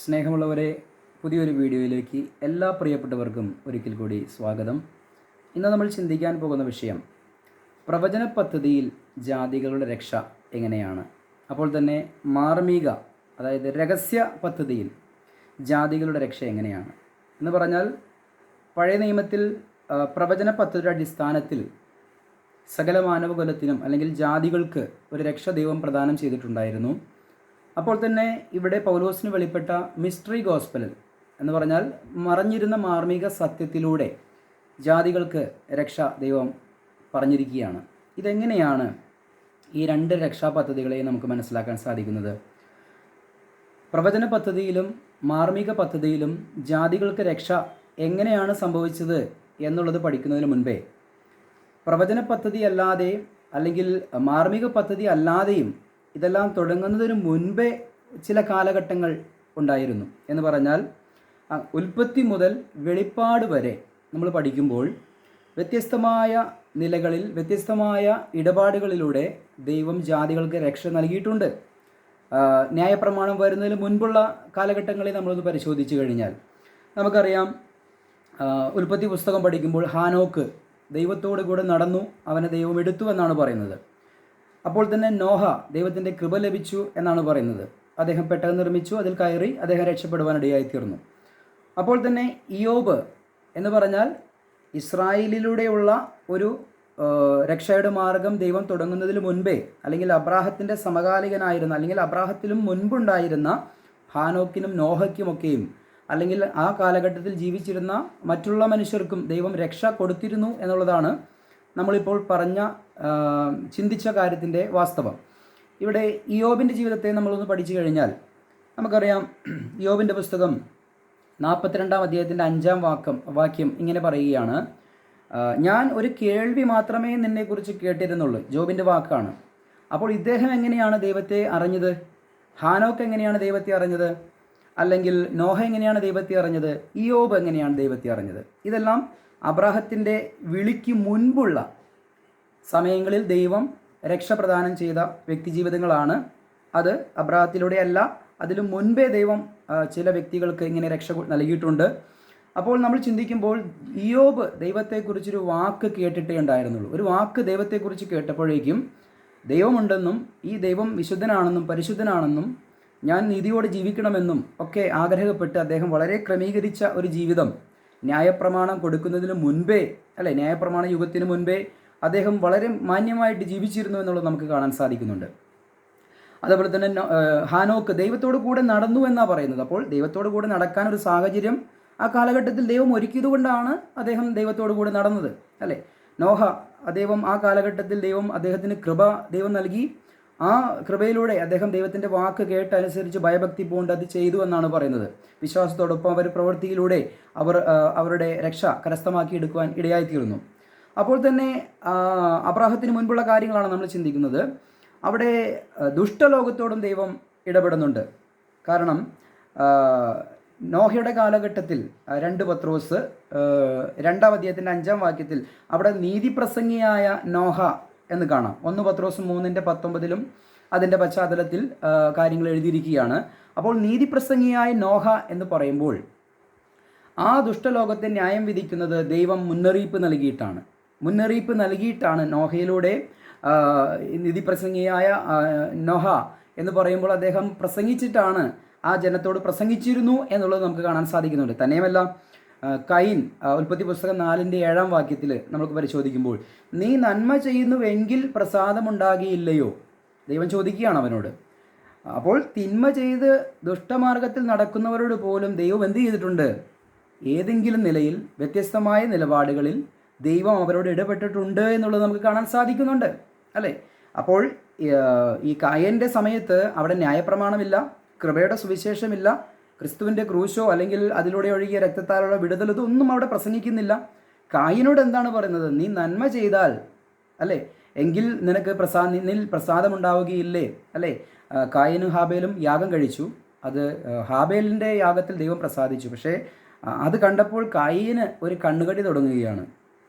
സ്നേഹമുള്ളവരെ, പുതിയൊരു വീഡിയോയിലേക്ക് എല്ലാ പ്രിയപ്പെട്ടവർക്കും ഒരിക്കൽ കൂടി സ്വാഗതം. ഇന്ന് നമ്മൾ ചിന്തിക്കാൻ പോകുന്ന വിഷയം പ്രവചന പദ്ധതിയിൽ ജാതികളുടെ രക്ഷ എങ്ങനെയാണ്. അപ്പോൾ തന്നെ മാർമിക, അതായത് രഹസ്യ പദ്ധതിയിൽ ജാതികളുടെ രക്ഷ എങ്ങനെയാണ് എന്ന് പറഞ്ഞാൽ, പഴയ നിയമത്തിൽ പ്രവചന പദ്ധതിയുടെ അടിസ്ഥാനത്തിൽ സകല മാനവകുലത്തിനും അല്ലെങ്കിൽ ജാതികൾക്ക് ഒരു രക്ഷ ദൈവം പ്രദാനം ചെയ്തിട്ടുണ്ടായിരുന്നു. അപ്പോൾ തന്നെ ഇവിടെ പൗലോസിന് വെളിപ്പെട്ട മിസ്റ്ററി ഗോസ്പൽ എന്ന് പറഞ്ഞാൽ മറഞ്ഞിരുന്ന മാർമിക സത്യത്തിലൂടെ ജാതികൾക്ക് രക്ഷ ദൈവം പറഞ്ഞിരിക്കുകയാണ്. ഇതെങ്ങനെയാണ് ഈ രണ്ട് രക്ഷാ പദ്ധതികളെയും നമുക്ക് മനസ്സിലാക്കാൻ സാധിക്കുന്നത്? പ്രവചന പദ്ധതിയിലും മാർമിക പദ്ധതിയിലും ജാതികൾക്ക് രക്ഷ എങ്ങനെയാണ് സംഭവിച്ചത് എന്നുള്ളത് പഠിക്കുന്നതിന് മുൻപേ, പ്രവചന പദ്ധതി അല്ലാതെ അല്ലെങ്കിൽ മാർമിക പദ്ധതി അല്ലാതെയും ഇതെല്ലാം തുടങ്ങുന്നതിന് മുൻപേ ചില കാലഘട്ടങ്ങൾ ഉണ്ടായിരുന്നു. എന്ന് പറഞ്ഞാൽ ഉൽപ്പത്തി മുതൽ വെളിപ്പാട് വരെ നമ്മൾ പഠിക്കുമ്പോൾ വ്യത്യസ്തമായ നിലകളിൽ വ്യത്യസ്തമായ ഇടപാടുകളിലൂടെ ദൈവം ജാതികൾക്ക് രക്ഷ നൽകിയിട്ടുണ്ട്. ന്യായപ്രമാണം വരുന്നതിന് മുൻപുള്ള കാലഘട്ടങ്ങളിൽ നമ്മളൊന്ന് പരിശോധിച്ച് കഴിഞ്ഞാൽ നമുക്കറിയാം, ഉൽപ്പത്തി പുസ്തകം പഠിക്കുമ്പോൾ ഹാനോക്ക് ദൈവത്തോടു കൂടെ നടന്നു, അവനെ ദൈവം എടുത്തു എന്നാണ് പറയുന്നത്. അപ്പോൾ തന്നെ നോഹ, ദൈവത്തിൻ്റെ കൃപ ലഭിച്ചു എന്നാണ് പറയുന്നത്. അദ്ദേഹം പെട്ടകം നിർമ്മിച്ചു, അതിൽ കയറി അദ്ദേഹം രക്ഷപ്പെടുവാനിടയായിത്തീർന്നു. അപ്പോൾ തന്നെ ഇയോബ് എന്ന് പറഞ്ഞാൽ ഇസ്രായേലിലൂടെയുള്ള ഒരു രക്ഷയുടെ മാർഗം ദൈവം തുടങ്ങുന്നതിന് മുൻപേ, അല്ലെങ്കിൽ അബ്രാഹത്തിൻ്റെ സമകാലികനായിരുന്ന അല്ലെങ്കിൽ അബ്രാഹത്തിലും മുൻപുണ്ടായിരുന്ന ഹാനോക്കിനും നോഹയ്ക്കുമൊക്കെയും അല്ലെങ്കിൽ ആ കാലഘട്ടത്തിൽ ജീവിച്ചിരുന്ന മറ്റുള്ള മനുഷ്യർക്കും ദൈവം രക്ഷ കൊടുത്തിരുന്നു എന്നുള്ളതാണ് നമ്മളിപ്പോൾ ചിന്തിച്ച കാര്യത്തിൻ്റെ വാസ്തവം. ഇവിടെ ഇയോബിൻ്റെ ജീവിതത്തെ നമ്മളൊന്ന് പഠിച്ചു കഴിഞ്ഞാൽ നമുക്കറിയാം, ഇയോബിൻ്റെ പുസ്തകം 42-ാം അധ്യായത്തിൻ്റെ 5-ാം വാക്യം ഇങ്ങനെ പറയുകയാണ്: ഞാൻ ഒരു കേൾവി മാത്രമേ നിന്നെക്കുറിച്ച് കേട്ടിരുന്നുള്ളൂ. ജോബിൻ്റെ വാക്കാണ്. അപ്പോൾ ഇദ്ദേഹം എങ്ങനെയാണ് ദൈവത്തെ അറിഞ്ഞത്? ഹാനോക്ക് എങ്ങനെയാണ് ദൈവത്തെ അറിഞ്ഞത്? അല്ലെങ്കിൽ നോഹ എങ്ങനെയാണ് ദൈവത്തെ അറിഞ്ഞത്? ഇയോബ് എങ്ങനെയാണ് ദൈവത്തെ അറിഞ്ഞത്? ഇതെല്ലാം അബ്രാഹത്തിൻ്റെ വിളിക്ക് മുൻപുള്ള സമയങ്ങളിൽ ദൈവം രക്ഷപ്രദാനം ചെയ്ത വ്യക്തിജീവിതങ്ങളാണ്. അത് അബ്രാഹത്തിലൂടെയല്ല, അതിനു മുൻപേ ദൈവം ചില വ്യക്തികൾക്ക് ഇങ്ങനെ രക്ഷ നൽകിയിട്ടുണ്ട്. അപ്പോൾ നമ്മൾ ചിന്തിക്കുമ്പോൾ ഇയോബ് ദൈവത്തെക്കുറിച്ചൊരു വാക്ക് കേട്ടിട്ടേ ഉണ്ടായിരുന്നുള്ളൂ. ഒരു വാക്ക് ദൈവത്തെക്കുറിച്ച് കേട്ടപ്പോഴേക്കും ദൈവമുണ്ടെന്നും ഈ ദൈവം വിശുദ്ധനാണെന്നും പരിശുദ്ധനാണെന്നും ഞാൻ നീതിയോടെ ജീവിക്കണമെന്നും ഒക്കെ ആഗ്രഹപ്പെട്ട് അദ്ദേഹം വളരെ ക്രമീകരിച്ച ഒരു ജീവിതം ന്യായപ്രമാണം കൊടുക്കുന്നതിന് മുൻപേ, അല്ലെ, ന്യായപ്രമാണ യുഗത്തിന് മുൻപേ അദ്ദേഹം വളരെ മാന്യമായിട്ട് ജീവിച്ചിരുന്നു എന്നുള്ളത് നമുക്ക് കാണാൻ സാധിക്കുന്നുണ്ട്. അതുപോലെ തന്നെ ഹാനോക്ക് ദൈവത്തോടു കൂടെ നടന്നു എന്നാണ് പറയുന്നത്. അപ്പോൾ ദൈവത്തോടു കൂടെ നടക്കാൻ ഒരു സാഹചര്യം ആ കാലഘട്ടത്തിൽ ദൈവം ഒരുക്കിയതുകൊണ്ടാണ് അദ്ദേഹം ദൈവത്തോടു കൂടെ നടന്നത്, അല്ലേ. നോഹ, ആ കാലഘട്ടത്തിൽ ദൈവം അദ്ദേഹത്തിന് കൃപ ദൈവം നൽകി. ആ കൃപയിലൂടെ അദ്ദേഹം ദൈവത്തിൻ്റെ വാക്ക് കേട്ടനുസരിച്ച് ഭയഭക്തി പൂണ്ട് അത് ചെയ്തു എന്നാണ് പറയുന്നത്. വിശ്വാസത്തോടൊപ്പം അവർ പ്രവൃത്തിയിലൂടെ അവരുടെ രക്ഷ കരസ്ഥമാക്കി എടുക്കുവാൻ ഇടയായിത്തീർന്നു. അപ്പോൾ തന്നെ അബ്രാഹത്തിന് മുൻപുള്ള കാര്യങ്ങളാണ് നമ്മൾ ചിന്തിക്കുന്നത്. അവിടെ ദുഷ്ടലോകത്തോടും ദൈവം ഇടപെടുന്നുണ്ട്. കാരണം നോഹയുടെ കാലഘട്ടത്തിൽ 2 പത്രോസ് 2-ാം അധ്യായത്തിൻ്റെ 5-ാം വാക്യത്തിൽ അവിടെ നീതിപ്രസംഗിയായ നോഹ എന്ന് കാണാം. 1 പത്രോസ് 3:19 അതിൻ്റെ പശ്ചാത്തലത്തിൽ കാര്യങ്ങൾ എഴുതിയിരിക്കുകയാണ്. അപ്പോൾ നീതിപ്രസംഗിയായ നോഹ എന്ന് പറയുമ്പോൾ ആ ദുഷ്ടലോകത്തെ ന്യായം വിധിക്കുന്നത് ദൈവം മുന്നറിയിപ്പ് നൽകിയിട്ടാണ് നോഹയിലൂടെ. നീതിപ്രസംഗിയായ നോഹ എന്ന് പറയുമ്പോൾ അദ്ദേഹം പ്രസംഗിച്ചിട്ടാണ്, ആ ജനത്തോട് പ്രസംഗിച്ചിരുന്നു എന്നുള്ളത് നമുക്ക് കാണാൻ സാധിക്കുന്നുണ്ട്. തന്നെയുമല്ല, കൈൻ ഉൽപ്പത്തി പുസ്തകം 4-ാം വാക്യത്തിൽ നമുക്ക് പരിശോധിക്കുമ്പോൾ, നീ നന്മ ചെയ്യുന്നുവെങ്കിൽ പ്രസാദമുണ്ടാകിയില്ലയോ? ദൈവം ചോദിക്കുകയാണ് അവനോട്. അപ്പോൾ തിന്മ ചെയ്ത് ദുഷ്ടമാർഗത്തിൽ നടക്കുന്നവരോട് പോലും ദൈവം എന്ത് ചെയ്തിട്ടുണ്ട്? ഏതെങ്കിലും നിലയിൽ വ്യത്യസ്തമായ നിലപാടുകളിൽ ദൈവം അവരോട് ഇടപെട്ടിട്ടുണ്ട് എന്നുള്ളത് നമുക്ക് കാണാൻ സാധിക്കുന്നുണ്ട്, അല്ലേ. അപ്പോൾ ഈ കായൻ്റെ സമയത്ത് അവിടെ ന്യായപ്രമാണമില്ല, കൃപയുടെ സുവിശേഷമില്ല, ക്രിസ്തുവിൻ്റെ ക്രൂശോ അല്ലെങ്കിൽ അതിലൂടെ ഒഴുകിയ രക്തത്താലുള്ള വിടുതൽ, ഇതൊന്നും അവിടെ പ്രസംഗിക്കുന്നില്ല. കായിനോട് എന്താണ് പറയുന്നത്? നീ നന്മ ചെയ്താൽ, അല്ലേ, എങ്കിൽ നിനക്ക് നിന്നിൽ പ്രസാദമുണ്ടാവുകയില്ലേ, അല്ലേ. കായിനും ഹാബേലും യാഗം കഴിച്ചു. അത് ഹാബേലിൻ്റെ യാഗത്തിൽ ദൈവം പ്രസാദിച്ചു. പക്ഷേ അത് കണ്ടപ്പോൾ കായിന് ഒരു കണ്ണുകടി തുടങ്ങുകയാണ്.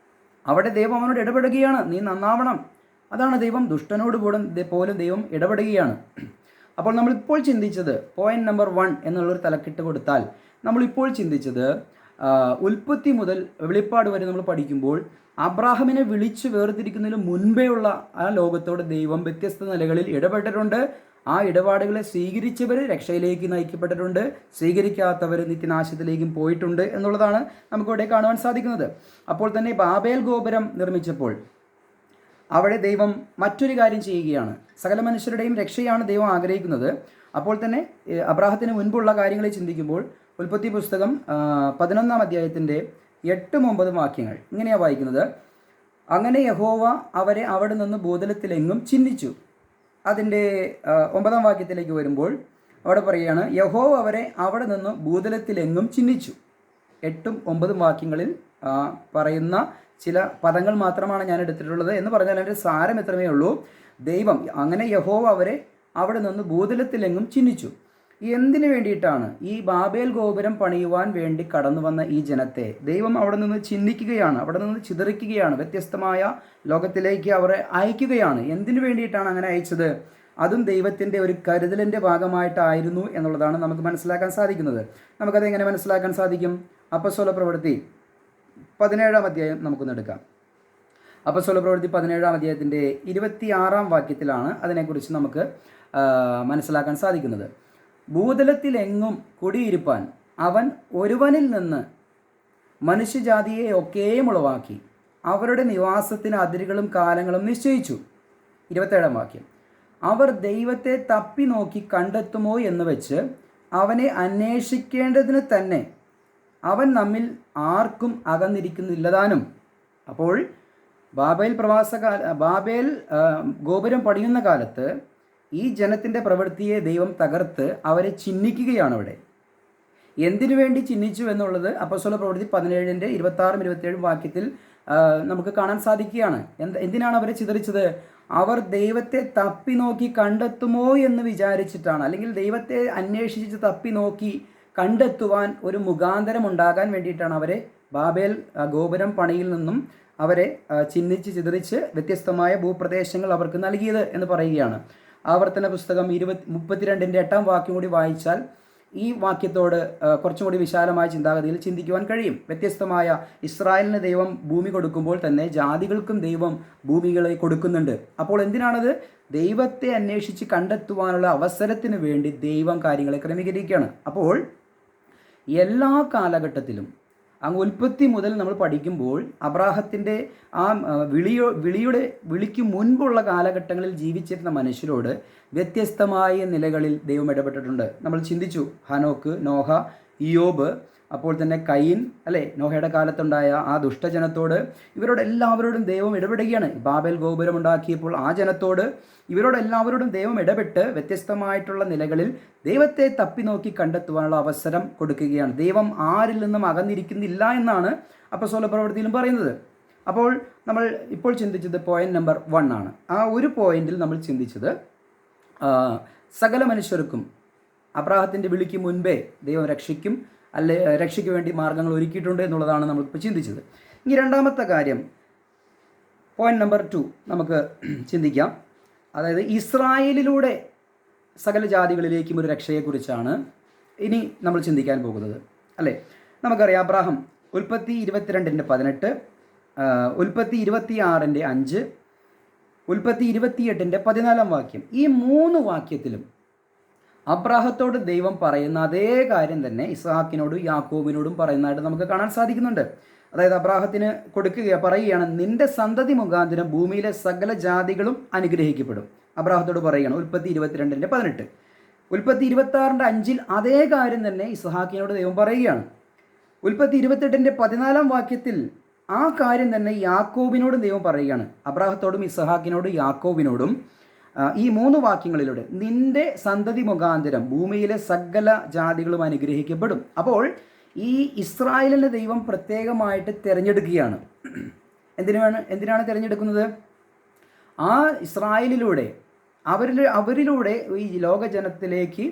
അവിടെ ദൈവം അവനോട് ഇടപെടുകയാണ്, നീ നന്നാവണം. അതാണ് ദൈവം ദുഷ്ടനോട് പോലും ദൈവം ഇടപെടുകയാണ്. അപ്പോൾ നമ്മളിപ്പോൾ ചിന്തിച്ചത് പോയിന്റ് നമ്പർ 1 എന്നുള്ളൊരു തലക്കെട്ട് കൊടുത്താൽ നമ്മളിപ്പോൾ ചിന്തിച്ചത് ഉൽപ്പത്തി മുതൽ വെളിപ്പാട് വരെ നമ്മൾ പഠിക്കുമ്പോൾ അബ്രാഹമിനെ വിളിച്ചു വേർതിരിക്കുന്നതിന് മുൻപേ ഉള്ള ആ ലോകത്തോട് ദൈവം വ്യത്യസ്ത നിലകളിൽ ഇടപെട്ടിട്ടുണ്ട്. ആ ഇടപാടുകളെ സ്വീകരിച്ചവർ രക്ഷയിലേക്ക് നയിക്കപ്പെട്ടിട്ടുണ്ട്, സ്വീകരിക്കാത്തവർ നിത്യനാശത്തിലേക്കും പോയിട്ടുണ്ട് എന്നുള്ളതാണ് നമുക്കിവിടെ കാണുവാൻ സാധിക്കുന്നത്. അപ്പോൾ തന്നെ ബാബേൽ ഗോപുരം നിർമ്മിച്ചപ്പോൾ അവിടെ ദൈവം മറ്റൊരു കാര്യം ചെയ്യുകയാണ്. സകല മനുഷ്യരുടെയും രക്ഷയാണ് ദൈവം ആഗ്രഹിക്കുന്നത്. അപ്പോൾ തന്നെ അബ്രാഹത്തിന് മുൻപുള്ള കാര്യങ്ങളെ ചിന്തിക്കുമ്പോൾ ഉൽപ്പത്തി പുസ്തകം 11-ാം അധ്യായത്തിൻ്റെ 8-9 വാക്യങ്ങൾ ഇങ്ങനെയാണ് വായിക്കുന്നത്. അങ്ങനെ യഹോവ അവരെ അവിടെ നിന്ന് ഭൂതലത്തിലെങ്ങും ചിഹ്നിച്ചു. അതിൻ്റെ 9-ാം വാക്യത്തിലേക്ക് വരുമ്പോൾ അവിടെ പറയുകയാണ്, യഹോവ അവരെ അവിടെ നിന്ന് ഭൂതലത്തിലെങ്ങും ചിഹ്നിച്ചു. 8-9 വാക്യങ്ങളിൽ പറയുന്ന ചില പദങ്ങൾ മാത്രമാണ് ഞാൻ എടുത്തിട്ടുള്ളത്. എന്ന് പറഞ്ഞാൽ അതിൻ്റെ സാരം എത്രമേ ഉള്ളൂ. ദൈവം അങ്ങനെ യഹോവ അവരെ അവിടെ നിന്ന് ഭൂതലത്തിലെങ്ങും ചിഹ്നിച്ചു. എന്തിനു വേണ്ടിയിട്ടാണ്? ഈ ബാബേൽ ഗോപുരം പണിയുവാൻ വേണ്ടി കടന്നു വന്ന ഈ ജനത്തെ ദൈവം അവിടെ നിന്ന് ചിഹ്നിക്കുകയാണ്, അവിടെ നിന്ന് ചിതറിക്കുകയാണ്, വ്യത്യസ്തമായ ലോകത്തിലേക്ക് അവരെ അയക്കുകയാണ്. എന്തിനു വേണ്ടിയിട്ടാണ് അങ്ങനെ അയച്ചത്? അതും ദൈവത്തിൻ്റെ ഒരു കരുതലിൻ്റെ ഭാഗമായിട്ടായിരുന്നു എന്നുള്ളതാണ് നമുക്ക് മനസ്സിലാക്കാൻ സാധിക്കുന്നത്. നമുക്കത് എങ്ങനെ മനസ്സിലാക്കാൻ സാധിക്കും? അപ്പസ്തോല പ്രവൃത്തി 17-ാം അധ്യായം നമുക്കൊന്ന് എടുക്കാം. അപ്പസ്തോല പ്രവൃത്തി 17-ാം അധ്യായത്തിൻ്റെ 26-ാം വാക്യത്തിലാണ് അതിനെക്കുറിച്ച് നമുക്ക് മനസ്സിലാക്കാൻ സാധിക്കുന്നത്. ഭൂതലത്തിലെങ്ങും കുടിയിരുപ്പാൻ അവൻ ഒരുവനിൽ നിന്ന് മനുഷ്യജാതിയെ ഒക്കെയും ഉളവാക്കി അവരുടെ നിവാസത്തിന് അതിരുകളും കാലങ്ങളും നിശ്ചയിച്ചു. 27-ാം വാക്യം, അവർ ദൈവത്തെ തപ്പി നോക്കി കണ്ടെത്തുമോ എന്ന് വെച്ച് അവനെ അന്വേഷിക്കേണ്ടതിന് തന്നെ അവൻ നമ്മിൽ ആർക്കും അകന്നിരിക്കുന്നില്ലതാനും. അപ്പോൾ ബാബേൽ ഗോപുരം പണിയുന്ന കാലത്ത് ഈ ജനത്തിൻ്റെ പ്രവൃത്തിയെ ദൈവം തകർത്ത് അവരെ ചിഹ്നിക്കുകയാണ്. അവിടെ എന്തിനു വേണ്ടി ചിഹ്നിച്ചു എന്നുള്ളത് അപ്പോസ്തല പ്രവൃത്തി 17-ന്റെ 26-27 വാക്യത്തിൽ നമുക്ക് കാണാൻ സാധിക്കുകയാണ്. എന്തിനാണ് അവരെ ചിതറിച്ചത്? അവർ ദൈവത്തെ തപ്പി നോക്കി കണ്ടെത്തുമോ എന്ന് വിചാരിച്ചിട്ടാണ്, അല്ലെങ്കിൽ ദൈവത്തെ അന്വേഷിച്ച് തപ്പി നോക്കി കണ്ടെത്തുവാൻ ഒരു മുഖാന്തരം ഉണ്ടാകാൻ വേണ്ടിയിട്ടാണ് അവരെ ബാബേൽ ഗോപുരം പണിയിൽ നിന്നും അവരെ ചിഹ്നിച്ച് ചിതറിച്ച് വ്യത്യസ്തമായ ഭൂപ്രദേശങ്ങൾ അവർക്ക് നൽകിയത് എന്ന് പറയുകയാണ്. ആവർത്തന പുസ്തകം 32-ന്റെ 8-ാം വാക്യം കൂടി വായിച്ചാൽ ഈ വാക്യത്തോട് കുറച്ചും കൂടി വിശാലമായ ചിന്താഗതിയിൽ ചിന്തിക്കുവാൻ കഴിയും. വ്യത്യസ്തമായ ഇസ്രായേലിന് ദൈവം ഭൂമി കൊടുക്കുമ്പോൾ തന്നെ ജാതികൾക്കും ദൈവം ഭൂമികളെ കൊടുക്കുന്നുണ്ട്. അപ്പോൾ എന്തിനാണത്? ദൈവത്തെ അന്വേഷിച്ച് കണ്ടെത്തുവാനുള്ള അവസരത്തിന് വേണ്ടി ദൈവം കാര്യങ്ങളെ ക്രമീകരിക്കുകയാണ്. അപ്പോൾ എല്ലാ കാലഘട്ടത്തിലും അങ്ങ് ഉൽപ്പത്തി മുതൽ നമ്മൾ പഠിക്കുമ്പോൾ അബ്രാഹത്തിൻ്റെ ആ വിളിക്ക് മുൻപുള്ള കാലഘട്ടങ്ങളിൽ ജീവിച്ചിരുന്ന മനുഷ്യരോട് വ്യത്യസ്തമായ നിലകളിൽ ദൈവം ഇടപെട്ടിട്ടുണ്ട്. നമ്മൾ ചിന്തിച്ചു, ഹനോക്ക്, നോഹ, ഇയോബ്, അപ്പോൾ തന്നെ കയീൻ, അല്ലേ, നോഹയുടെ കാലത്തുണ്ടായ ആ ദുഷ്ടജനത്തോട് ഇവരോടെല്ലാവരോടും ദൈവം ഇടപെടുകയാണ്. ബാബേൽ ഗോപുരം ഉണ്ടാക്കിയപ്പോൾ ആ ജനത്തോട് ഇവരോടെല്ലാവരോടും ദൈവം ഇടപെട്ട് വ്യത്യസ്തമായിട്ടുള്ള നിലകളിൽ ദൈവത്തെ തപ്പി നോക്കി കണ്ടെത്തുവാനുള്ള അവസരം കൊടുക്കുകയാണ്. ദൈവം ആരിൽ നിന്നും അകന്നിരിക്കുന്നില്ല എന്നാണ് അപ്പോസ്തല പ്രവൃത്തിയിലും പറയുന്നത്. അപ്പോൾ നമ്മൾ ഇപ്പോൾ ചിന്തിച്ചത് പോയിന്റ് നമ്പർ 1 ആണ്. ആ ഒരു പോയിന്റിൽ നമ്മൾ ചിന്തിച്ചത് സകല മനുഷ്യർക്കും അബ്രാഹത്തിൻ്റെ വിളിക്ക് മുൻപേ ദൈവം രക്ഷയ്ക്ക് വേണ്ടി മാർഗങ്ങൾ ഒരുക്കിയിട്ടുണ്ട് എന്നുള്ളതാണ് നമ്മളിപ്പോൾ ചിന്തിച്ചത്. ഇനി രണ്ടാമത്തെ കാര്യം, പോയിന്റ് നമ്പർ 2 നമുക്ക് ചിന്തിക്കാം. അതായത് ഇസ്രായേലിലൂടെ സകല ജാതികളിലേക്കും ഒരു രക്ഷയെക്കുറിച്ചാണ് ഇനി നമ്മൾ ചിന്തിക്കാൻ പോകുന്നത്, അല്ലേ. നമുക്കറിയാം, അബ്രാഹം ഉൽപ്പത്തി 22-ന്റെ 18, ഉൽപ്പത്തി 26-ന്റെ 5, ഉൽപ്പത്തി 28-ന്റെ 14 വാക്യം, ഈ 3 വാക്യത്തിലും അബ്രാഹത്തോട് ദൈവം പറയുന്ന അതേ കാര്യം തന്നെ ഇസ്ഹാക്കിനോടും യാക്കോബിനോടും പറയുന്നതായിട്ട് നമുക്ക് കാണാൻ സാധിക്കുന്നുണ്ട്. അതായത് അബ്രാഹത്തിന് പറയുകയാണ്, നിന്റെ സന്തതി മുഖാന്തരം ഭൂമിയിലെ സകല ജാതികളും അനുഗ്രഹിക്കപ്പെടും. അബ്രാഹത്തോട് പറയുകയാണ് ഉൽപ്പത്തി 22-ന്റെ 18. ഉൽപ്പത്തി 26-ന്റെ 5 അതേ കാര്യം തന്നെ ഇസ്ഹാക്കിനോട് ദൈവം പറയുകയാണ്. ഉൽപ്പത്തി 28-ന്റെ 14 വാക്യത്തിൽ ആ കാര്യം തന്നെ യാക്കോബിനോടും ദൈവം പറയുകയാണ്. അബ്രാഹത്തോടും ഇസ്ഹാക്കിനോടും യാക്കോബിനോടും ഈ 3 വാക്യങ്ങളിലൂടെ നിന്റെ സന്തതി മുഖാന്തരം ഭൂമിയിലെ സകല ജാതികളും അനുഗ്രഹിക്കപ്പെടും. അപ്പോൾ ഈ ഇസ്രായേലിനെ ദൈവം പ്രത്യേകമായിട്ട് തിരഞ്ഞെടുക്കുകയാണ്. എന്തിനാണ് തിരഞ്ഞെടുക്കുന്നത്? ആ ഇസ്രായേലിലൂടെ അവരിലൂടെ ഈ ലോകജനത്തിലേക്ക്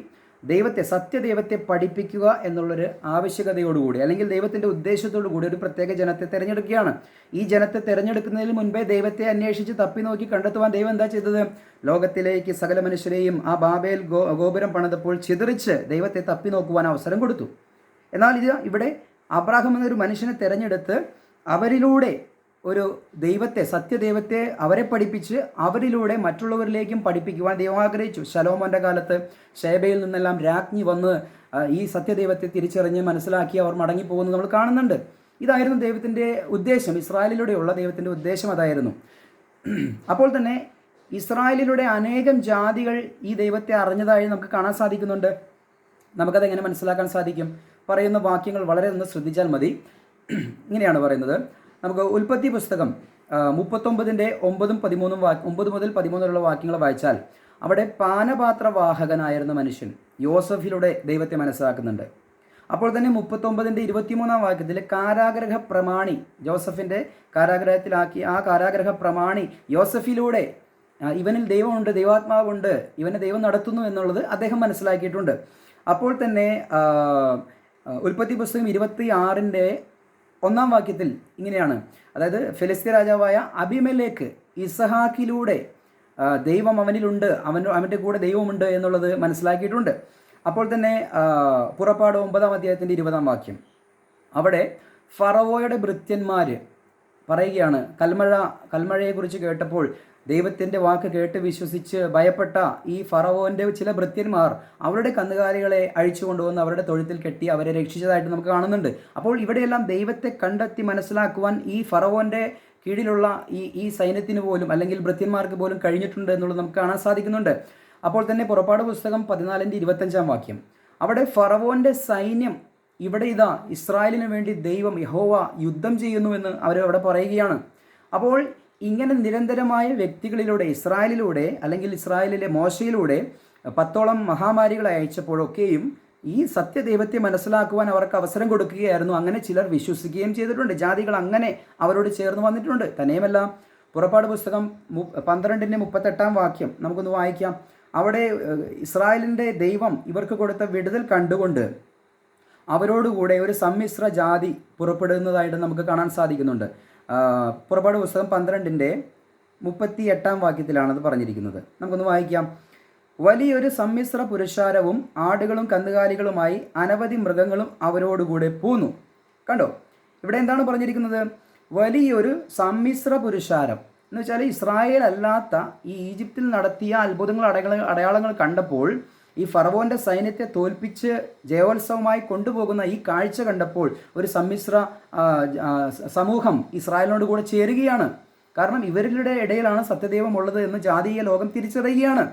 ദൈവത്തെ സത്യദൈവത്തെ പഠിപ്പിക്കുക എന്നുള്ളൊരു ആവശ്യകതയോടുകൂടി അല്ലെങ്കിൽ ദൈവത്തിൻ്റെ ഉദ്ദേശത്തോടു കൂടി ഒരു പ്രത്യേക ജനത്തെ തിരഞ്ഞെടുക്കുകയാണ്. ഈ ജനത്തെ തിരഞ്ഞെടുക്കുന്നതിന് മുൻപേ ദൈവത്തെ അന്വേഷിച്ച് തപ്പി നോക്കി കണ്ടെത്തുവാൻ ദൈവം എന്താ ചെയ്തത്? ലോകത്തിലേക്ക് സകല മനുഷ്യരെയും ആ ബാബേൽ ഗോപുരം പണിതപ്പോൾ ചിതറിച്ച് ദൈവത്തെ തപ്പി നോക്കുവാൻ അവസരം കൊടുത്തു. എന്നാൽ ഇവിടെ അബ്രാഹാം എന്നൊരു മനുഷ്യനെ തിരഞ്ഞെടുത്ത് അവരിലൂടെ ഒരു ദൈവത്തെ സത്യദൈവത്തെ അവരെ പഠിപ്പിച്ച് അവരിലൂടെ മറ്റുള്ളവരിലേക്കും പഠിപ്പിക്കുവാൻ ദൈവം ആഗ്രഹിച്ചു. ശലോമോൻ്റെ കാലത്ത് ഷേബയിൽ നിന്നെല്ലാം രാജ്ഞി വന്ന് ഈ സത്യദൈവത്തെ തിരിച്ചറിഞ്ഞ് മനസ്സിലാക്കി അവർ മടങ്ങിപ്പോകുന്നത് നമ്മൾ കാണുന്നുണ്ട്. ഇതായിരുന്നു ദൈവത്തിൻ്റെ ഉദ്ദേശം, ഇസ്രായേലിലൂടെയുള്ള ദൈവത്തിൻ്റെ ഉദ്ദേശം അതായിരുന്നു. അപ്പോൾ തന്നെ ഇസ്രായേലിലൂടെ അനേകം ജാതികൾ ഈ ദൈവത്തെ അറിഞ്ഞതായി നമുക്ക് കാണാൻ സാധിക്കുന്നുണ്ട്. നമുക്കതെങ്ങനെ മനസ്സിലാക്കാൻ സാധിക്കും? പറയുന്ന വാക്യങ്ങൾ വളരെ ഒന്ന് ശ്രദ്ധിച്ചാൽ മതി. ഇങ്ങനെയാണ് പറയുന്നത്. നമുക്ക് ഉൽപ്പത്തി പുസ്തകം 39:9 മുതൽ 13 വാക്യങ്ങൾ വായിച്ചാൽ അവിടെ പാനപാത്രവാഹകനായിരുന്ന മനുഷ്യൻ യോസഫിലൂടെ ദൈവത്തെ മനസ്സിലാക്കുന്നുണ്ട്. അപ്പോൾ തന്നെ 39:23 വാക്യത്തിൽ കാരാഗ്രഹ പ്രമാണി, ജോസഫിൻ്റെ കാരാഗ്രഹത്തിലാക്കി ആ കാരാഗ്രഹ പ്രമാണി യോസഫിലൂടെ ഇവനിൽ ദൈവമുണ്ട്, ദൈവാത്മാവുണ്ട്, ഇവനെ ദൈവം നടത്തുന്നു എന്നുള്ളത് അദ്ദേഹം മനസ്സിലാക്കിയിട്ടുണ്ട്. അപ്പോൾ തന്നെ ഉൽപ്പത്തി പുസ്തകം 26:1 വാക്യത്തിൽ ഇങ്ങനെയാണ്, അതായത് ഫെലിസ്ത്യ രാജാവായ അബിമേലെക്ക് ഇസഹാക്കിലൂടെ ദൈവം അവനിലുണ്ട്, അവൻ്റെ കൂടെ ദൈവമുണ്ട് എന്നുള്ളത് മനസ്സിലാക്കിയിട്ടുണ്ട്. അപ്പോൾ തന്നെ പുറപ്പാട് 9:20 വാക്യം, അവിടെ ഫറവോയുടെ ഭൃത്യന്മാർ പറയുകയാണ്, കൽമഴയെക്കുറിച്ച് കേട്ടപ്പോൾ ദൈവത്തിൻ്റെ വാക്ക് കേട്ട് വിശ്വസിച്ച് ഭയപ്പെട്ട ഈ ഫറവോൻ്റെ ചില ഭൃത്യന്മാർ അവരുടെ കന്നുകാലികളെ അഴിച്ചു കൊണ്ടുവന്ന് അവരുടെ തൊഴുത്തിൽ കെട്ടി അവരെ രക്ഷിച്ചതായിട്ട് നമുക്ക് കാണുന്നുണ്ട്. അപ്പോൾ ഇവിടെയെല്ലാം ദൈവത്തെ കണ്ടെത്തി മനസ്സിലാക്കുവാൻ ഈ ഫറവോൻ്റെ കീഴിലുള്ള ഈ സൈന്യത്തിന് പോലും അല്ലെങ്കിൽ ഭൃത്യന്മാർക്ക് പോലും കഴിഞ്ഞിട്ടുണ്ട് എന്നുള്ളത് നമുക്ക് കാണാൻ സാധിക്കുന്നുണ്ട്. അപ്പോൾ തന്നെ പുറപ്പാട് പുസ്തകം 14:25 വാക്യം, അവിടെ ഫറവോൻ്റെ സൈന്യം ഇവിടെ ഇതാ ഇസ്രായേലിന് വേണ്ടി ദൈവം യഹോവ യുദ്ധം ചെയ്യുന്നുവെന്ന് അവരവിടെ പറയുകയാണ്. അപ്പോൾ ഇങ്ങനെ നിരന്തരമായ വ്യക്തികളിലൂടെ ഇസ്രായേലിലൂടെ അല്ലെങ്കിൽ ഇസ്രായേലിലെ മോശയിലൂടെ 10ഓളം മഹാമാരികളെ അയച്ചപ്പോഴൊക്കെയും ഈ സത്യദൈവത്തെ മനസ്സിലാക്കുവാൻ അവർക്ക് അവസരം കൊടുക്കുകയായിരുന്നു. അങ്ങനെ ചിലർ വിശ്വസിക്കുകയും ചെയ്തിട്ടുണ്ട്. ജാതികൾ അങ്ങനെ അവരോട് ചേർന്ന് വന്നിട്ടുണ്ട്. തന്നെയുമല്ല, പുറപ്പാട് പുസ്തകം 12:38 വാക്യം നമുക്കൊന്ന് വായിക്കാം. അവിടെ ഇസ്രായേലിൻ്റെ ദൈവം ഇവർക്ക് കൊടുത്ത വിടുതൽ കണ്ടുകൊണ്ട് അവരോടുകൂടെ ഒരു സമ്മിശ്ര ജാതി പുറപ്പെടുന്നതായിട്ട് നമുക്ക് കാണാൻ സാധിക്കുന്നുണ്ട്. പുറപ്പാട് പുസ്തകം 12:38 വാക്യത്തിലാണത് പറഞ്ഞിരിക്കുന്നത്. നമുക്കൊന്ന് വായിക്കാം. വലിയൊരു സമ്മിശ്ര പുരുഷാരവും ആടുകളും കന്നുകാലികളുമായി അനവധി മൃഗങ്ങളും അവരോടുകൂടെ പോന്നു. കണ്ടോ, ഇവിടെ എന്താണ് പറഞ്ഞിരിക്കുന്നത്? വലിയൊരു സമ്മിശ്ര പുരുഷാരം എന്ന് വെച്ചാൽ ഇസ്രായേൽ അല്ലാത്ത ഈ ഈജിപ്തിൽ നടത്തിയ അത്ഭുതങ്ങൾ അടയാളങ്ങൾ കണ്ടപ്പോൾ ഈ ഫറവോൻ്റെ സൈന്യത്തെ തോൽപ്പിച്ച് ജയോത്സവമായി കൊണ്ടുപോകുന്ന ഈ കാഴ്ച കണ്ടപ്പോൾ ഒരു സമ്മിശ്ര സമൂഹം ഇസ്രായേലിനോട് കൂടെ ചേരുകയാണ്. കാരണം ഇവരുടെ ഇടയിലാണ് സത്യദൈവം ഉള്ളത് എന്ന് ജാതീയ ലോകം തിരിച്ചറിയുകയാണ്.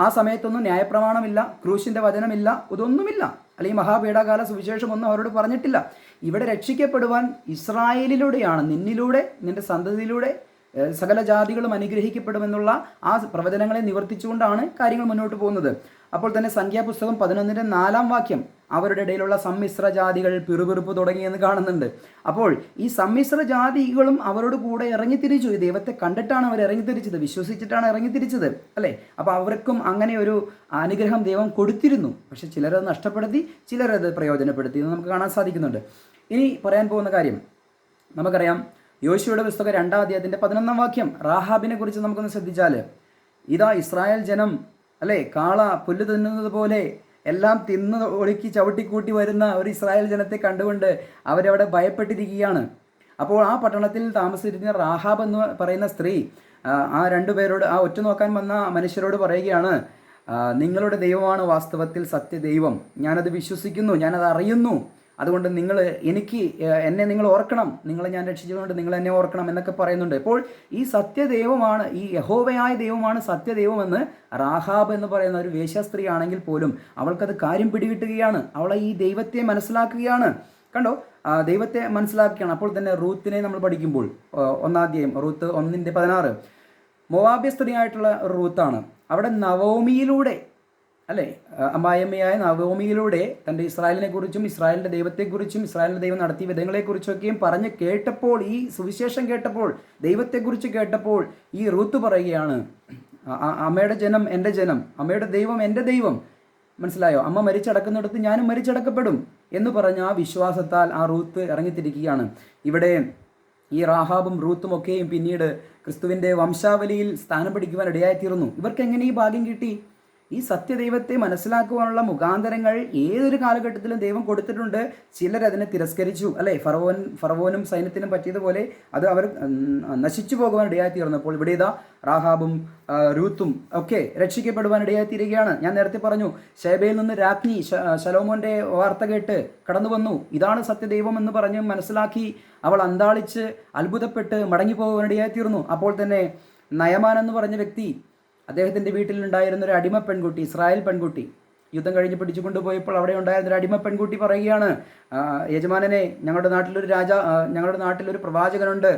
ആ സമയത്തൊന്നും ന്യായപ്രമാണമില്ല, ക്രൂശിൻ്റെ വചനമില്ല, ഇതൊന്നുമില്ല, അല്ലെങ്കിൽ മഹാപീഠാകാല സുവിശേഷമൊന്നും അവരോട് പറഞ്ഞിട്ടില്ല. ഇവിടെ രക്ഷിക്കപ്പെടുവാൻ ഇസ്രായേലിലൂടെയാണ്, നിന്നിലൂടെ നിൻ്റെ സന്തതിയിലൂടെ സകല ജാതികളും അനുഗ്രഹിക്കപ്പെടുമെന്നുള്ള ആ പ്രവചനങ്ങളെ നിവർത്തിച്ചുകൊണ്ടാണ് കാര്യങ്ങൾ മുന്നോട്ട് പോകുന്നത്. അപ്പോൾ തന്നെ സംഖ്യാപുസ്തകം 11:4 വാക്യം, അവരുടെ ഇടയിലുള്ള സമ്മിശ്ര ജാതികൾ പിറുപിറുപ്പ് തുടങ്ങിയെന്ന് കാണുന്നുണ്ട്. അപ്പോൾ ഈ സമ്മിശ്ര ജാതികളും അവരോട് കൂടെ ഇറങ്ങിത്തിരിച്ചു. ഈ ദൈവത്തെ കണ്ടിട്ടാണ് അവർ ഇറങ്ങിത്തിരിച്ചത്, വിശ്വസിച്ചിട്ടാണ് ഇറങ്ങിത്തിരിച്ചത്, അല്ലേ? അപ്പോൾ അവർക്കും അങ്ങനെ ഒരു അനുഗ്രഹം ദൈവം കൊടുത്തിരുന്നു. പക്ഷെ ചിലരത് നഷ്ടപ്പെടുത്തി, ചിലരത് പ്രയോജനപ്പെടുത്തി എന്ന് നമുക്ക് കാണാൻ സാധിക്കുന്നുണ്ട്. ഇനി പറയാൻ പോകുന്ന കാര്യം നമുക്കറിയാം. യോശുവയുടെ പുസ്തകം 2-ാം അധ്യായത്തിൻ്റെ 11 വാക്യം, റാഹാബിനെ കുറിച്ച് നമുക്കൊന്ന് ശ്രദ്ധിച്ചാൽ, ഇതാ ഇസ്രായേൽ ജനം, അല്ലേ, കാള പുല്ല് തിന്നുന്നത് പോലെ എല്ലാം തിന്ന് ഒഴുക്കി ചവിട്ടിക്കൂട്ടി വരുന്ന ഒരു ഇസ്രായേൽ ജനത്തെ കണ്ടുകൊണ്ട് അവരവിടെ ഭയപ്പെട്ടിരിക്കുകയാണ്. അപ്പോൾ ആ പട്ടണത്തിൽ താമസിച്ചിരുന്ന റാഹാബ് എന്ന് പറയുന്ന സ്ത്രീ ആ രണ്ടുപേരോട്, ആ ഒറ്റ നോക്കാൻ വന്ന മനുഷ്യരോട് പറയുകയാണ്, നിങ്ങളുടെ ദൈവമാണ് വാസ്തവത്തിൽ സത്യദൈവം, ഞാനത് വിശ്വസിക്കുന്നു, ഞാനത് അറിയുന്നു, അതുകൊണ്ട് എന്നെ നിങ്ങൾ ഓർക്കണം, നിങ്ങളെ ഞാൻ രക്ഷിച്ചതുകൊണ്ട് നിങ്ങൾ എന്നെ ഓർക്കണം എന്നൊക്കെ പറയുന്നുണ്ട്. അപ്പോൾ ഈ സത്യദൈവമാണ്, ഈ യഹോവയായ ദൈവമാണ് സത്യദൈവമെന്ന് റാഹാബ് എന്ന് പറയുന്ന ഒരു വേശ്യാസ്ത്രീ ആണെങ്കിൽ പോലും അവൾക്കത് കാര്യം പിടികിട്ടുകയാണ്. അവളെ ഈ ദൈവത്തെ മനസ്സിലാക്കുകയാണ്. കണ്ടോ, ദൈവത്തെ മനസ്സിലാക്കുകയാണ്. അപ്പോൾ തന്നെ റൂത്തിനെ നമ്മൾ പഠിക്കുമ്പോൾ 1-ാം അധ്യായം, റൂത്ത് 1:16, മോവാബ്യ സ്ത്രീയായിട്ടുള്ള റൂത്താണ്. അവിടെ നവോമിയിലൂടെ, അല്ലേ, അമ്മായിയമ്മയായ നവോമിയിലൂടെ തൻ്റെ ഇസ്രായേലിനെ കുറിച്ചും ഇസ്രായേലിൻ്റെ ദൈവത്തെക്കുറിച്ചും ഇസ്രായേലിൻ്റെ ദൈവം നടത്തിയ വിധങ്ങളെക്കുറിച്ചൊക്കെയും പറഞ്ഞ് കേട്ടപ്പോൾ, ഈ സുവിശേഷം കേട്ടപ്പോൾ, ദൈവത്തെക്കുറിച്ച് കേട്ടപ്പോൾ ഈ റൂത്ത് പറയുകയാണ്, അമ്മയുടെ ജനം എൻ്റെ ജനം, അമ്മയുടെ ദൈവം എൻ്റെ ദൈവം, മനസ്സിലായോ? അമ്മ മരിച്ചടക്കുന്നിടത്ത് ഞാനും മരിച്ചടക്കപ്പെടും എന്ന് പറഞ്ഞ ആ വിശ്വാസത്താൽ ആ റൂത്ത് ഇറങ്ങിത്തിരിക്കുകയാണ്. ഇവിടെ ഈ റാഹാബും റൂത്തും ഒക്കെയും പിന്നീട് ക്രിസ്തുവിൻ്റെ വംശാവലിയിൽ സ്ഥാനം പിടിക്കുവാൻ ഇടയായിത്തീർന്നു. ഇവർക്ക് എങ്ങനെ ഈ ഭാഗ്യം കിട്ടി? ഈ സത്യദൈവത്തെ മനസ്സിലാക്കുവാനുള്ള മുഖാന്തരങ്ങൾ ഏതൊരു കാലഘട്ടത്തിലും ദൈവം കൊടുത്തിട്ടുണ്ട്. ചിലരതിനെ തിരസ്കരിച്ചു, അല്ലേ? ഫറവോനും സൈന്യത്തിനും പറ്റിയതുപോലെ അത് അവർ നശിച്ചു പോകുവാൻ ഇടയായിത്തീർന്നപ്പോൾ ഇവിടെ ഇതാ റാഹാബും രൂത്തും ഒക്കെ രക്ഷിക്കപ്പെടുവാൻ ഇടയായിത്തീരുകയാണ്. ഞാൻ നേരത്തെ പറഞ്ഞു, ശേബയിൽ നിന്ന് രാജ്ഞി ശലോമോൻ്റെ വാർത്ത കേട്ട് കടന്നു വന്നു. ഇതാണ് സത്യദൈവം എന്ന് പറഞ്ഞ് മനസ്സിലാക്കി അവൾ അന്താളിച്ച് അത്ഭുതപ്പെട്ട് മടങ്ങിപ്പോകുവാൻ ഇടയായിത്തീർന്നു. അപ്പോൾ തന്നെ നയമാൻ എന്ന് പറഞ്ഞ വ്യക്തി, അദ്ദേഹത്തിൻ്റെ വീട്ടിലുണ്ടായിരുന്ന ഒരു അടിമ പെൺകുട്ടി, ഇസ്രായേൽ പെൺകുട്ടി, യുദ്ധം കഴിഞ്ഞ് പിടിച്ചു കൊണ്ടുപോയപ്പോൾ അവിടെ ഉണ്ടായിരുന്ന ഒരു അടിമ പെൺകുട്ടി പറയുകയാണ്, യജമാനനെ, ഞങ്ങളുടെ നാട്ടിലൊരു പ്രവാചകനുണ്ട്,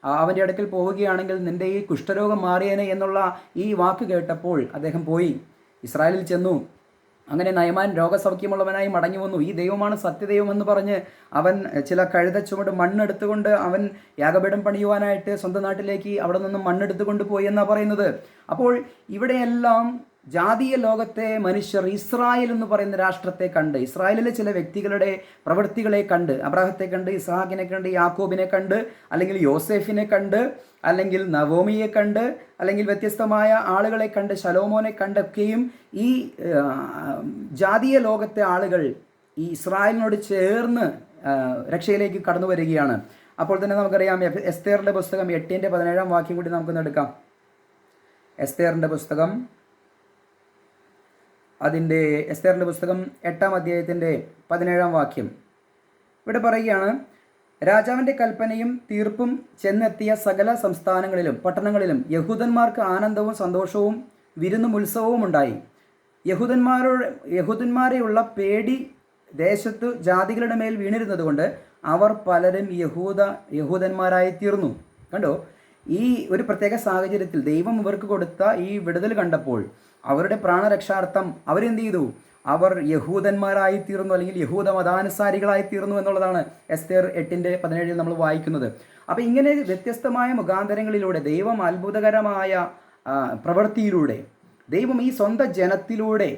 അവൻ്റെ അടുക്കൽ പോവുകയാണെങ്കിൽ നിൻ്റെ ഈ കുഷ്ഠരോഗം മാറിയേനെ എന്നുള്ള ഈ വാക്ക് കേട്ടപ്പോൾ അദ്ദേഹം പോയി ഇസ്രായേലിൽ ചെന്നു. അങ്ങനെ നയമാൻ രോഗസൗഖ്യമുള്ളവനായി മടങ്ങി വന്നു. ഈ ദൈവമാണ് സത്യദൈവം എന്ന് പറഞ്ഞ് അവൻ ചില കഴുത ചുമട് മണ്ണെടുത്തുകൊണ്ട് അവൻ യാഗപീഠം പണിയുവാനായിട്ട് സ്വന്തം നാട്ടിലേക്ക് അവിടെ നിന്നും മണ്ണെടുത്തുകൊണ്ട് പോയി എന്നാണ് പറയുന്നത്. അപ്പോൾ ഇവിടെയെല്ലാം ജാതീയ ലോകത്തെ മനുഷ്യർ ഇസ്രായേൽ എന്ന് പറയുന്ന രാഷ്ട്രത്തെ കണ്ട്, ഇസ്രായേലിലെ ചില വ്യക്തികളുടെ പ്രവൃത്തികളെ കണ്ട്, അബ്രാഹത്തെ കണ്ട്, ഇസ്ഹാക്കിനെ കണ്ട്, യാക്കോബിനെ കണ്ട്, അല്ലെങ്കിൽ യോസേഫിനെ കണ്ട്, അല്ലെങ്കിൽ നവോമിയെ കണ്ട്, അല്ലെങ്കിൽ വ്യത്യസ്തമായ ആളുകളെ കണ്ട്, ശലോമോനെ കണ്ടൊക്കെയും ഈ ജാതീയ ലോകത്തെ ആളുകൾ ഈ ഇസ്രായേലിനോട് ചേർന്ന് രക്ഷയിലേക്ക് കടന്നു വരികയാണ്. അപ്പോൾ തന്നെ നമുക്കറിയാം, എസ്തേറിൻ്റെ പുസ്തകം 8:17 വാക്യം കൂടി നമുക്കൊന്ന് എടുക്കാം. എസ്തേറിൻ്റെ പുസ്തകം 8-ാം അധ്യായത്തിൻ്റെ 17 വാക്യം ഇവിടെ പറയുകയാണ്, രാജാവിൻ്റെ കൽപ്പനയും തീർപ്പും ചെന്നെത്തിയ സകല സംസ്ഥാനങ്ങളിലും പട്ടണങ്ങളിലും യഹൂദന്മാർക്ക് ആനന്ദവും സന്തോഷവും വിരുന്നും ഉത്സവവും ഉണ്ടായി. യഹൂദന്മാരെയുള്ള പേടി ദേശത്തു ജാതികളുടെ മേൽ വീണിരുന്നതുകൊണ്ട് അവർ പലരും യഹൂദന്മാരായി തീർന്നു. കണ്ടോ? ഈ ഒരു പ്രത്യേക സാഹചര്യത്തിൽ ദൈവം ഇവർക്ക് കൊടുത്ത ഈ വിടുതൽ കണ്ടപ്പോൾ അവരുടെ പ്രാണരക്ഷാർത്ഥം അവരെന്ത് ചെയ്തു? അവർ യഹൂദന്മാരായി തീർന്നു, അല്ലെങ്കിൽ യഹൂദ മതാനുസാരികളായി തീർന്നു എന്നുള്ളതാണ് എസ്തേർ 8:17 നമ്മൾ വായിക്കുന്നത്. അപ്പോൾ ഇങ്ങനെ വ്യത്യസ്തമായ മുഖാന്തരങ്ങളിലൂടെ ദൈവം അത്ഭുതകരമായ പ്രവൃത്തിയിലൂടെ ദൈവം ഈ സ്വന്തം ജനത്തിലൂടെ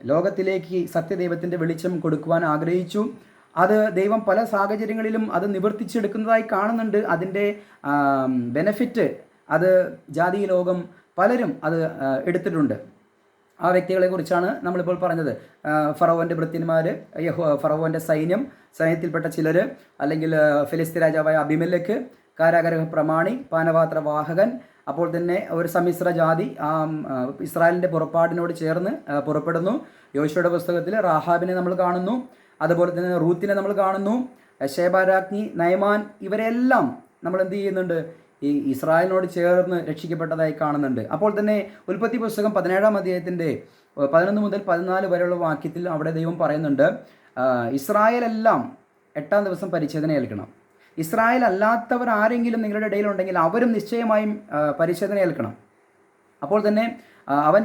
ലോകത്തിലേക്ക് സത്യദൈവത്തിൻ്റെ വെളിച്ചം കൊടുക്കുവാൻ ആഗ്രഹിച്ചു. അത് ദൈവം പല സാഹചര്യങ്ങളിലും അത് നിവർത്തിച്ചെടുക്കുന്നതായി കാണുന്നുണ്ട്. അതിൻ്റെ ബെനഫിറ്റ് അത് ജാതീയ ലോകം പലരും അത് എടുത്തിട്ടുണ്ട്. ആ വ്യക്തികളെ കുറിച്ചാണ് നമ്മളിപ്പോൾ പറഞ്ഞത്. ഫറവോൻ്റെ ഭൃത്യന്മാർ, ഫറവോൻ്റെ സൈന്യത്തിൽപ്പെട്ട ചിലർ, അല്ലെങ്കിൽ ഫിലിസ്തീൻ രാജാവായ അബിമെലെക്ക്, കാരാഗൃഹ പ്രമാണി, പാനപാത്ര വാഹകൻ, അപ്പോൾ തന്നെ ഒരു സമ്മിശ്ര ജാതി ഇസ്രായേലിൻ്റെ പുറപ്പാടിനോട് ചേർന്ന് പുറപ്പെടുന്നു. യോശുവയുടെ പുസ്തകത്തിൽ റാഹാബിനെ നമ്മൾ കാണുന്നു, അതുപോലെ തന്നെ റൂത്തിനെ നമ്മൾ കാണുന്നു, ശേബാരാജ്ഞി, നയമാൻ, ഇവരെല്ലാം നമ്മൾ എന്ത് ചെയ്യുന്നുണ്ട്? ഈ ഇസ്രായേലിനോട് ചേർന്ന് രക്ഷിക്കപ്പെട്ടതായി കാണുന്നുണ്ട്. അപ്പോൾ തന്നെ ഉൽപ്പത്തി പുസ്തകം 17-ാം അധ്യായത്തിൻ്റെ 11 മുതൽ 14 വരെയുള്ള വാക്യത്തിൽ അവിടെ ദൈവം പറയുന്നുണ്ട്, ഇസ്രായേലെല്ലാം 8-ാം ദിവസം പരിച്ഛേദന ഏൽക്കണം. ഇസ്രായേൽ അല്ലാത്തവർ ആരെങ്കിലും നിങ്ങളുടെ ഇടയിലുണ്ടെങ്കിൽ അവരും നിശ്ചയമായും പരിച്ഛേദന ഏൽക്കണം. അപ്പോൾ തന്നെ അവൻ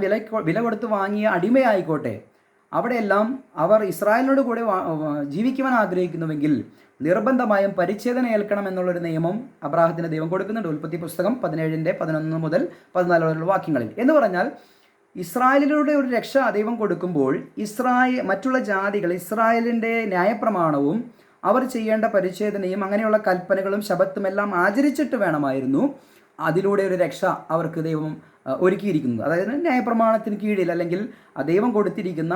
വില കൊടുത്ത് വാങ്ങിയ അടിമയായിക്കോട്ടെ, അവിടെയെല്ലാം അവർ ഇസ്രായേലിനോട് കൂടെ ജീവിക്കുവാൻ ആഗ്രഹിക്കുന്നുവെങ്കിൽ നിർബന്ധമായും പരിച്ഛേദന ഏൽക്കണം എന്നുള്ളൊരു നിയമം അബ്രാഹത്തിന് ദൈവം കൊടുക്കുന്നുണ്ട്. ഉൽപ്പത്തി പുസ്തകം 17-11 മുതൽ 14 വരെയുള്ള വാക്യങ്ങളിൽ. എന്ന് പറഞ്ഞാൽ ഇസ്രായേലിലൂടെ ഒരു രക്ഷ ദൈവം കൊടുക്കുമ്പോൾ മറ്റുള്ള ജാതികൾ ഇസ്രായേലിൻ്റെ ന്യായപ്രമാണവും അവർ ചെയ്യേണ്ട പരിച്ഛേദനയും അങ്ങനെയുള്ള കൽപ്പനകളും ശബത്തും എല്ലാം ആചരിച്ചിട്ട് വേണമായിരുന്നു അതിലൂടെ ഒരു രക്ഷ അവർക്ക് ദൈവം ഒരുക്കിയിരിക്കുന്നത്. അതായത് ന്യായപ്രമാണത്തിന് കീഴിൽ, അല്ലെങ്കിൽ ദൈവം കൊടുത്തിരിക്കുന്ന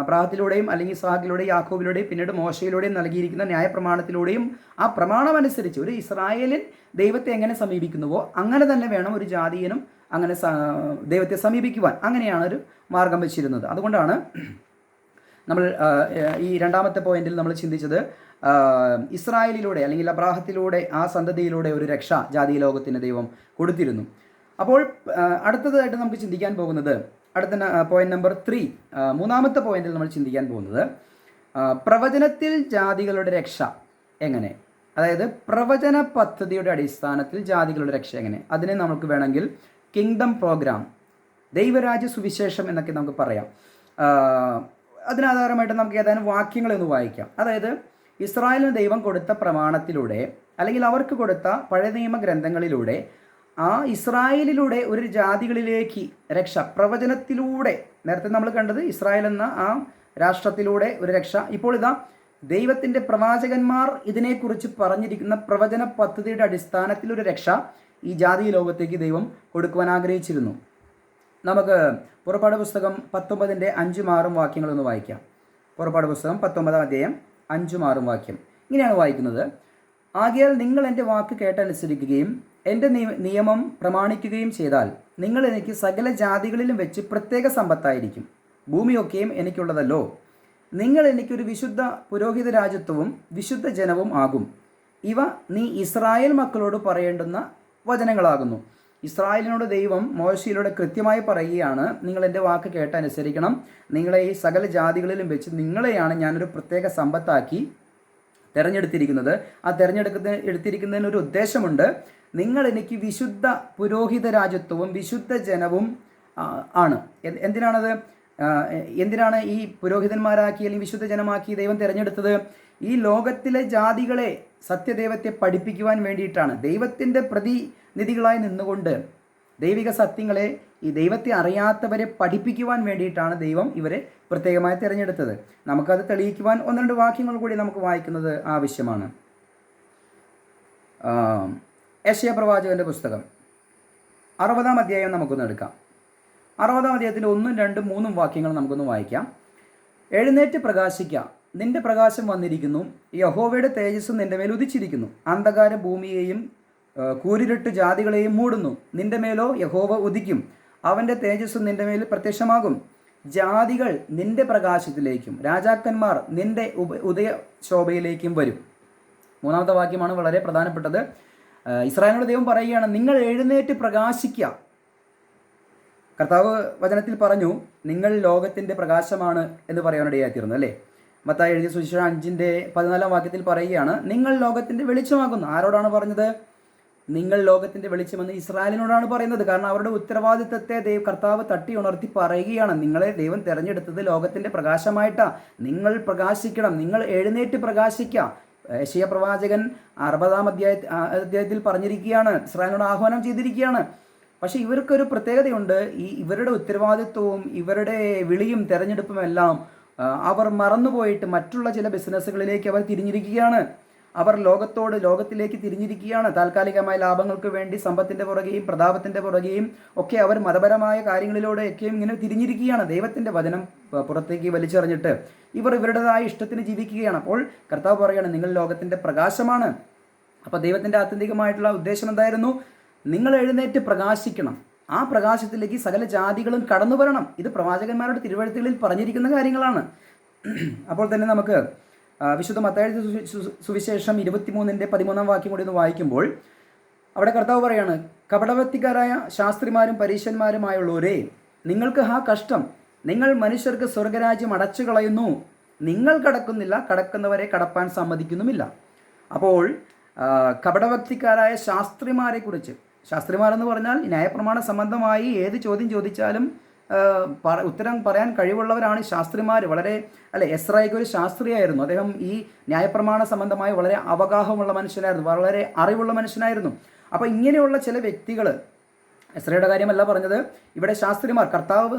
അബ്രാഹത്തിലൂടെയും അല്ലെങ്കിൽ ഇസ്ഹാക്കിലൂടെയും യാക്കോബിലൂടെയും പിന്നീട് മോശയിലൂടെയും നൽകിയിരിക്കുന്ന ന്യായപ്രമാണത്തിലൂടെയും ആ പ്രമാണമനുസരിച്ച് ഒരു ഇസ്രായേലിൻ ദൈവത്തെ എങ്ങനെ സമീപിക്കുന്നുവോ അങ്ങനെ തന്നെ വേണം ഒരു ജാതീയനും അങ്ങനെ ദൈവത്തെ സമീപിക്കുവാൻ. അങ്ങനെയാണ് ഒരു മാർഗം വെച്ചിരുന്നത്. അതുകൊണ്ടാണ് നമ്മൾ ഈ രണ്ടാമത്തെ പോയിന്റിൽ നമ്മൾ ചിന്തിച്ചത്, ഇസ്രായേലിലൂടെ അല്ലെങ്കിൽ അബ്രാഹത്തിലൂടെ ആ സന്തതിയിലൂടെ ഒരു രക്ഷ ജാതീയ ലോകത്തിന് ദൈവം കൊടുത്തിരുന്നു. അപ്പോൾ അടുത്തതായിട്ട് നമുക്ക് ചിന്തിക്കാൻ പോകുന്നത്, അടുത്ത പോയിന്റ് നമ്പർ 3, മൂന്നാമത്തെ പോയിന്റിൽ നമ്മൾ ചിന്തിക്കാൻ പോകുന്നത് പ്രവചനത്തിൽ ജാതികളുടെ രക്ഷ എങ്ങനെ, അതായത് പ്രവചന പദ്ധതിയുടെ അടിസ്ഥാനത്തിൽ ജാതികളുടെ രക്ഷ എങ്ങനെ. അതിനെ നമുക്ക് വേണമെങ്കിൽ കിങ്ഡം പ്രോഗ്രാം, ദൈവരാജ്യ സുവിശേഷം എന്നൊക്കെ നമുക്ക് പറയാം. അതിനാധാരമായിട്ട് നമുക്ക് ഏതാനും വാക്യങ്ങളൊന്ന് വായിക്കാം. അതായത് ഇസ്രായേലിന് ദൈവം കൊടുത്ത പ്രമാണത്തിലൂടെ അല്ലെങ്കിൽ അവർക്ക് കൊടുത്ത പഴയ നിയമ ഗ്രന്ഥങ്ങളിലൂടെ ആ ഇസ്രായേലിലൂടെ ഒരു ജാതികളിലേക്ക് രക്ഷ പ്രവചനത്തിലൂടെ, നേരത്തെ നമ്മൾ കണ്ടത് ഇസ്രായേൽ എന്ന ആ രാഷ്ട്രത്തിലൂടെ ഒരു രക്ഷ. ഇപ്പോൾ ഇതാ ദൈവത്തിൻ്റെ പ്രവാചകന്മാർ ഇതിനെക്കുറിച്ച് പറഞ്ഞിരിക്കുന്ന പ്രവചന പദ്ധതിയുടെ അടിസ്ഥാനത്തിൽ ഒരു രക്ഷ ഈ ജാതി ലോകത്തേക്ക് ദൈവം കൊടുക്കുവാൻ ആഗ്രഹിച്ചിരുന്നു. നമുക്ക് പുറപ്പാട് പുസ്തകം 19-ന്റെ 5-6 വാക്യങ്ങളൊന്ന് വായിക്കാം. പുറപ്പാട് പുസ്തകം 19-ാം അധ്യായം 5-6 വാക്യം ഇങ്ങനെയാണ് വായിക്കുന്നത്: ആകയാൽ നിങ്ങൾ എൻ്റെ വാക്ക് കേട്ടനുസരിക്കുകയും എൻ്റെ നിയമം പ്രമാണിക്കുകയും ചെയ്താൽ നിങ്ങൾ എനിക്ക് സകല ജാതികളിലും വെച്ച് പ്രത്യേക സമ്പത്തായിരിക്കും. ഭൂമിയൊക്കെയും എനിക്കുള്ളതല്ലോ. നിങ്ങൾ എനിക്കൊരു വിശുദ്ധ പുരോഹിത രാജ്യത്വവും വിശുദ്ധ ജനവും ആകും. ഇവ നീ ഇസ്രായേൽ മക്കളോട് പറയേണ്ടുന്ന വചനങ്ങളാകുന്നു. ഇസ്രായേലിനോട് ദൈവം മോശയിലൂടെ കൃത്യമായി പറയുകയാണ്, നിങ്ങൾ എൻ്റെ വാക്ക് കേട്ടനുസരിക്കണം. നിങ്ങളെ ഈ സകല ജാതികളിലും വെച്ച് നിങ്ങളെയാണ് ഞാനൊരു പ്രത്യേക സമ്പത്താക്കി തിരഞ്ഞെടുത്തിരിക്കുന്നത്. ആ എടുത്തിരിക്കുന്നതിനൊരു ഉദ്ദേശമുണ്ട്. നിങ്ങൾ എനിക്ക് വിശുദ്ധ പുരോഹിത രാജ്യത്വവും വിശുദ്ധ ജനവും ആണ്. എന്തിനാണ് ഈ പുരോഹിതന്മാരാക്കി അല്ലെങ്കിൽ വിശുദ്ധ ജനമാക്കി ദൈവം തിരഞ്ഞെടുത്തത്? ഈ ലോകത്തിലെ ജാതികളെ സത്യദൈവത്തെ പഠിപ്പിക്കുവാൻ വേണ്ടിയിട്ടാണ്. ദൈവത്തിൻ്റെ പ്രതിനിധികളായി നിന്നുകൊണ്ട് ദൈവിക സത്യങ്ങളെ, ഈ ദൈവത്തെ അറിയാത്തവരെ പഠിപ്പിക്കുവാൻ വേണ്ടിയിട്ടാണ് ദൈവം ഇവരെ പ്രത്യേകമായി തിരഞ്ഞെടുത്തത്. നമുക്കത് തെളിയിക്കുവാൻ 1-2 വാക്യങ്ങൾ കൂടി നമുക്ക് വായിക്കുന്നത് ആവശ്യമാണ്. യെശയ്യാ പ്രവാചകൻ്റെ പുസ്തകം 60-ാം അധ്യായം നമുക്കൊന്ന് എടുക്കാം. 60-ാം അധ്യായത്തിൻ്റെ 1, 2, 3 വാക്യങ്ങൾ നമുക്കൊന്ന് വായിക്കാം. എഴുന്നേറ്റ് പ്രകാശിക്കുക, നിന്റെ പ്രകാശം വന്നിരിക്കുന്നു, യഹോവയുടെ തേജസ്സ് നിന്റെ മേൽ ഉദിച്ചിരിക്കുന്നു. അന്ധകാര ഭൂമിയെയും കൂരിരുട്ട് ജാതികളെയും മൂടുന്നു. നിന്റെ മേലോ യഹോവ ഉദിക്കും, അവൻ്റെ തേജസ്സ് നിന്റെ മേൽ പ്രത്യക്ഷമാകും. ജാതികൾ നിന്റെ പ്രകാശത്തിലേക്കും രാജാക്കന്മാർ നിന്റെ ഉദയശോഭയിലേക്കും വരും. 3-ാമത്തെ വാക്യമാണ് വളരെ പ്രധാനപ്പെട്ടത്. ഇസ്രായേലിനോട് ദൈവം പറയുകയാണ്, നിങ്ങൾ എഴുന്നേറ്റ് പ്രകാശിക്കുക. കർത്താവ് വചനത്തിൽ പറഞ്ഞു, നിങ്ങൾ ലോകത്തിൻ്റെ പ്രകാശമാണ് എന്ന് പറയാനിടയായിത്തീർന്നു അല്ലേ? മത്തായി എഴുതിയ സുവിശേഷം 5-ന്റെ 14-ാം വാക്യത്തിൽ പറയുകയാണ്, നിങ്ങൾ ലോകത്തിൻ്റെ വെളിച്ചമാകുന്നു. ആരോടാണ് പറഞ്ഞത്? നിങ്ങൾ ലോകത്തിൻ്റെ വെളിച്ചമെന്ന് ഇസ്രായേലിനോടാണ് പറയുന്നത്. കാരണം അവരുടെ ഉത്തരവാദിത്തത്തെ കർത്താവ് തട്ടി ഉണർത്തി പറയുകയാണ്, നിങ്ങളെ ദൈവം തിരഞ്ഞെടുത്തത് ലോകത്തിൻ്റെ പ്രകാശമായിട്ടാണ്. നിങ്ങൾ പ്രകാശിക്കണം, നിങ്ങൾ എഴുന്നേറ്റ് പ്രകാശിക്കുക. യെശയ്യാ പ്രവാചകൻ 60-ാം അധ്യായത്തിൽ പറഞ്ഞിരിക്കുകയാണ്, ഇസ്രായേലിനോട് ആഹ്വാനം ചെയ്തിരിക്കുകയാണ്. പക്ഷേ ഇവർക്കൊരു പ്രത്യേകതയുണ്ട്. ഇവരുടെ ഉത്തരവാദിത്വവും ഇവരുടെ വിളിയും തെരഞ്ഞെടുപ്പും എല്ലാം അവർ മറന്നുപോയിട്ട് മറ്റുള്ള ചില ബിസിനസ്സുകളിലേക്ക് അവർ തിരിഞ്ഞിരിക്കുകയാണ്. അവർ ലോകത്തിലേക്ക് തിരിഞ്ഞിരിക്കുകയാണ്. താൽക്കാലികമായ ലാഭങ്ങൾക്ക് വേണ്ടി സമ്പത്തിൻ്റെ പുറകെയും പ്രതാപത്തിൻ്റെ പുറകെയും ഒക്കെ അവർ മതപരമായ കാര്യങ്ങളിലൂടെയൊക്കെയും ഇങ്ങനെ തിരിഞ്ഞിരിക്കുകയാണ്. ദൈവത്തിൻ്റെ വചനം പുറത്തേക്ക് വലിച്ചെറിഞ്ഞിട്ട് ഇവർ ഇവരുടേതായ ഇഷ്ടത്തിന് ജീവിക്കുകയാണ്. അപ്പോൾ കർത്താവ് പറയുകയാണ്, നിങ്ങൾ ലോകത്തിൻ്റെ പ്രകാശമാണ്. അപ്പോൾ ദൈവത്തിൻ്റെ ആത്യന്തികമായിട്ടുള്ള ഉദ്ദേശം എന്തായിരുന്നു? നിങ്ങൾ എഴുന്നേറ്റ് പ്രകാശിക്കണം. ആ പ്രകാശത്തിലേക്ക് സകല ജാതികളും കടന്നു വരണം. ഇത് പ്രവാചകന്മാരുടെ തിരുവെഴുത്തുകളിൽ പറഞ്ഞിരിക്കുന്ന കാര്യങ്ങളാണ്. അപ്പോൾ തന്നെ നമുക്ക് വിശുദ്ധ മത്തായി സുവിശേഷം 23-ന്റെ 13-ാം വാക്യം കൂടി ഒന്ന് വായിക്കുമ്പോൾ അവിടെ കർത്താവ് പറയാണ്, കപടഭക്തിക്കാരായ ശാസ്ത്രിമാരും പരീശന്മാരുമായുള്ളവരെ, നിങ്ങൾക്ക് കഷ്ടം, നിങ്ങൾ മനുഷ്യർക്ക് സ്വർഗരാജ്യം അടച്ചു കളയുന്നു. നിങ്ങൾ കടക്കുന്നില്ല, കടക്കുന്നവരെ കടപ്പാൻ സമ്മതിക്കുന്നുമില്ല. അപ്പോൾ കപടഭക്തിക്കാരായ ശാസ്ത്രിമാരെക്കുറിച്ച്, ശാസ്ത്രിമാരെന്ന് പറഞ്ഞാൽ ന്യായപ്രമാണ സംബന്ധമായി ഏത് ചോദ്യം ചോദിച്ചാലും ഉത്തരം പറയാൻ കഴിവുള്ളവരാണ് ശാസ്ത്രിമാർ. വളരെ എസ്രായിക്ക് ഒരു ശാസ്ത്രിയായിരുന്നു. അദ്ദേഹം ഈ ന്യായപ്രമാണ സംബന്ധമായി വളരെ അവഗാഹമുള്ള മനുഷ്യനായിരുന്നു, വളരെ അറിവുള്ള മനുഷ്യനായിരുന്നു. അപ്പോൾ ഇങ്ങനെയുള്ള ചില വ്യക്തികൾ, എസ്രയുടെ കാര്യമല്ല പറഞ്ഞത്, ഇവിടെ ശാസ്ത്രിമാർ, കർത്താവ്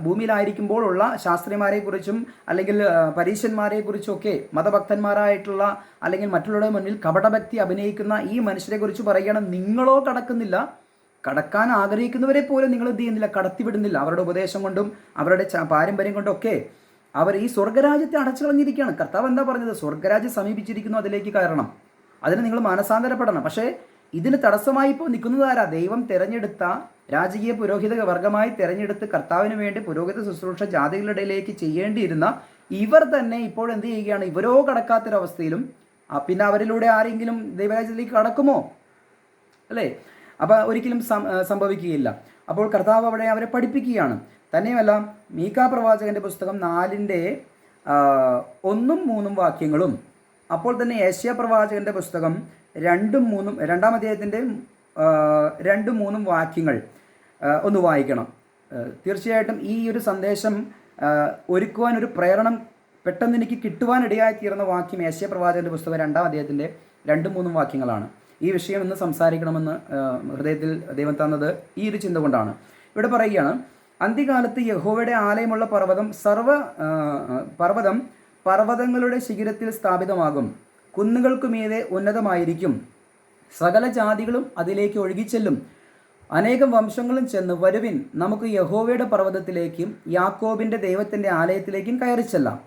ഭൂമിയിലായിരിക്കുമ്പോഴുള്ള ശാസ്ത്രിമാരെക്കുറിച്ചും അല്ലെങ്കിൽ പരീശന്മാരെക്കുറിച്ചൊക്കെ മതഭക്തന്മാരായിട്ടുള്ള അല്ലെങ്കിൽ മറ്റുള്ളവരുടെ മുന്നിൽ കപടഭക്തി അഭിനയിക്കുന്ന ഈ മനുഷ്യരെക്കുറിച്ച് പറയുകയാണ്, നിങ്ങളോ കടക്കുന്നില്ല, കടക്കാൻ ആഗ്രഹിക്കുന്നവരെ പോലും നിങ്ങൾ എന്ത് ചെയ്യുന്നില്ല, കടത്തിവിടുന്നില്ല. അവരുടെ ഉപദേശം കൊണ്ടും അവരുടെ പാരമ്പര്യം കൊണ്ടൊക്കെ അവർ ഈ സ്വർഗരാജ്യത്തെ അടച്ചു കളഞ്ഞിരിക്കുകയാണ്. കർത്താവ് എന്താ പറഞ്ഞത്? സ്വർഗരാജ്യം സമീപിച്ചിരിക്കുന്നു, അതിലേക്ക് കയറണം, അതിന് നിങ്ങൾ മാനസാന്തരപ്പെടണം. പക്ഷേ ഇതിന് തടസ്സമായി ഇപ്പോൾ നിൽക്കുന്നത് ആരാ? ദൈവം തിരഞ്ഞെടുത്ത രാജകീയ പുരോഹിത വർഗമായി തിരഞ്ഞെടുത്ത് കർത്താവിന് വേണ്ടി പുരോഹിത ശുശ്രൂഷ ജാതികളുടെ ഇടയിലേക്ക് ചെയ്യേണ്ടിയിരുന്ന ഇവർ തന്നെ ഇപ്പോൾ എന്ത് ചെയ്യുകയാണ്? ഇവരോ കടക്കാത്തൊരവസ്ഥയിലും പിന്നെ അവരിലൂടെ ആരെങ്കിലും ദൈവരാജ്യത്തിലേക്ക് കടക്കുമോ? അല്ലേ? അപ്പോൾ ഒരിക്കലും സംഭവിക്കുകയില്ല. അപ്പോൾ കർത്താവ് അവിടെ അവരെ പഠിപ്പിക്കുകയാണ്. തന്നെയുമല്ല, മീഖാ പ്രവാചകൻ്റെ പുസ്തകം 4-ന്റെ 1, 3 വാക്യങ്ങളും, അപ്പോൾ തന്നെ യെശയ്യാ പ്രവാചകൻ്റെ പുസ്തകം 2, 3, 2-ാം അധ്യായത്തിൻ്റെ 2, 3 വാക്യങ്ങൾ ഒന്ന് വായിക്കണം. തീർച്ചയായിട്ടും ഈ ഒരു സന്ദേശം ഒരുക്കുവാൻ ഒരു പ്രേരണം പെട്ടെന്ന് എനിക്ക് കിട്ടുവാനിടയായിത്തീർന്ന വാക്യം യെശയ്യാ പ്രവാചകൻ്റെ പുസ്തകം 2-ാം അധ്യായത്തിൻ്റെ 2, 3 വാക്യങ്ങളാണ്. ഈ വിഷയം ഇന്ന് സംസാരിക്കണമെന്ന് ഹൃദയത്തിൽ ദൈവം തന്നത് ഈ ഒരു ചിന്ത കൊണ്ടാണ്. ഇവിടെ പറയുകയാണ്, അന്ത്യകാലത്ത് യഹോവയുടെ ആലയമുള്ള പർവ്വതം പർവ്വതങ്ങളുടെ ശിഖരത്തിൽ സ്ഥാപിതമാകും, കുന്നുകൾക്കുമീതെ ഉന്നതമായിരിക്കും, സകല ജാതികളും അതിലേക്ക് ഒഴുകിച്ചെല്ലും, അനേകം വംശങ്ങളും ചെന്ന് വരുവിൻ, നമുക്ക് യഹോവയുടെ പർവ്വതത്തിലേക്കും യാക്കോബിൻ്റെ ദൈവത്തിൻ്റെ ആലയത്തിലേക്കും കയറിച്ചെല്ലാം.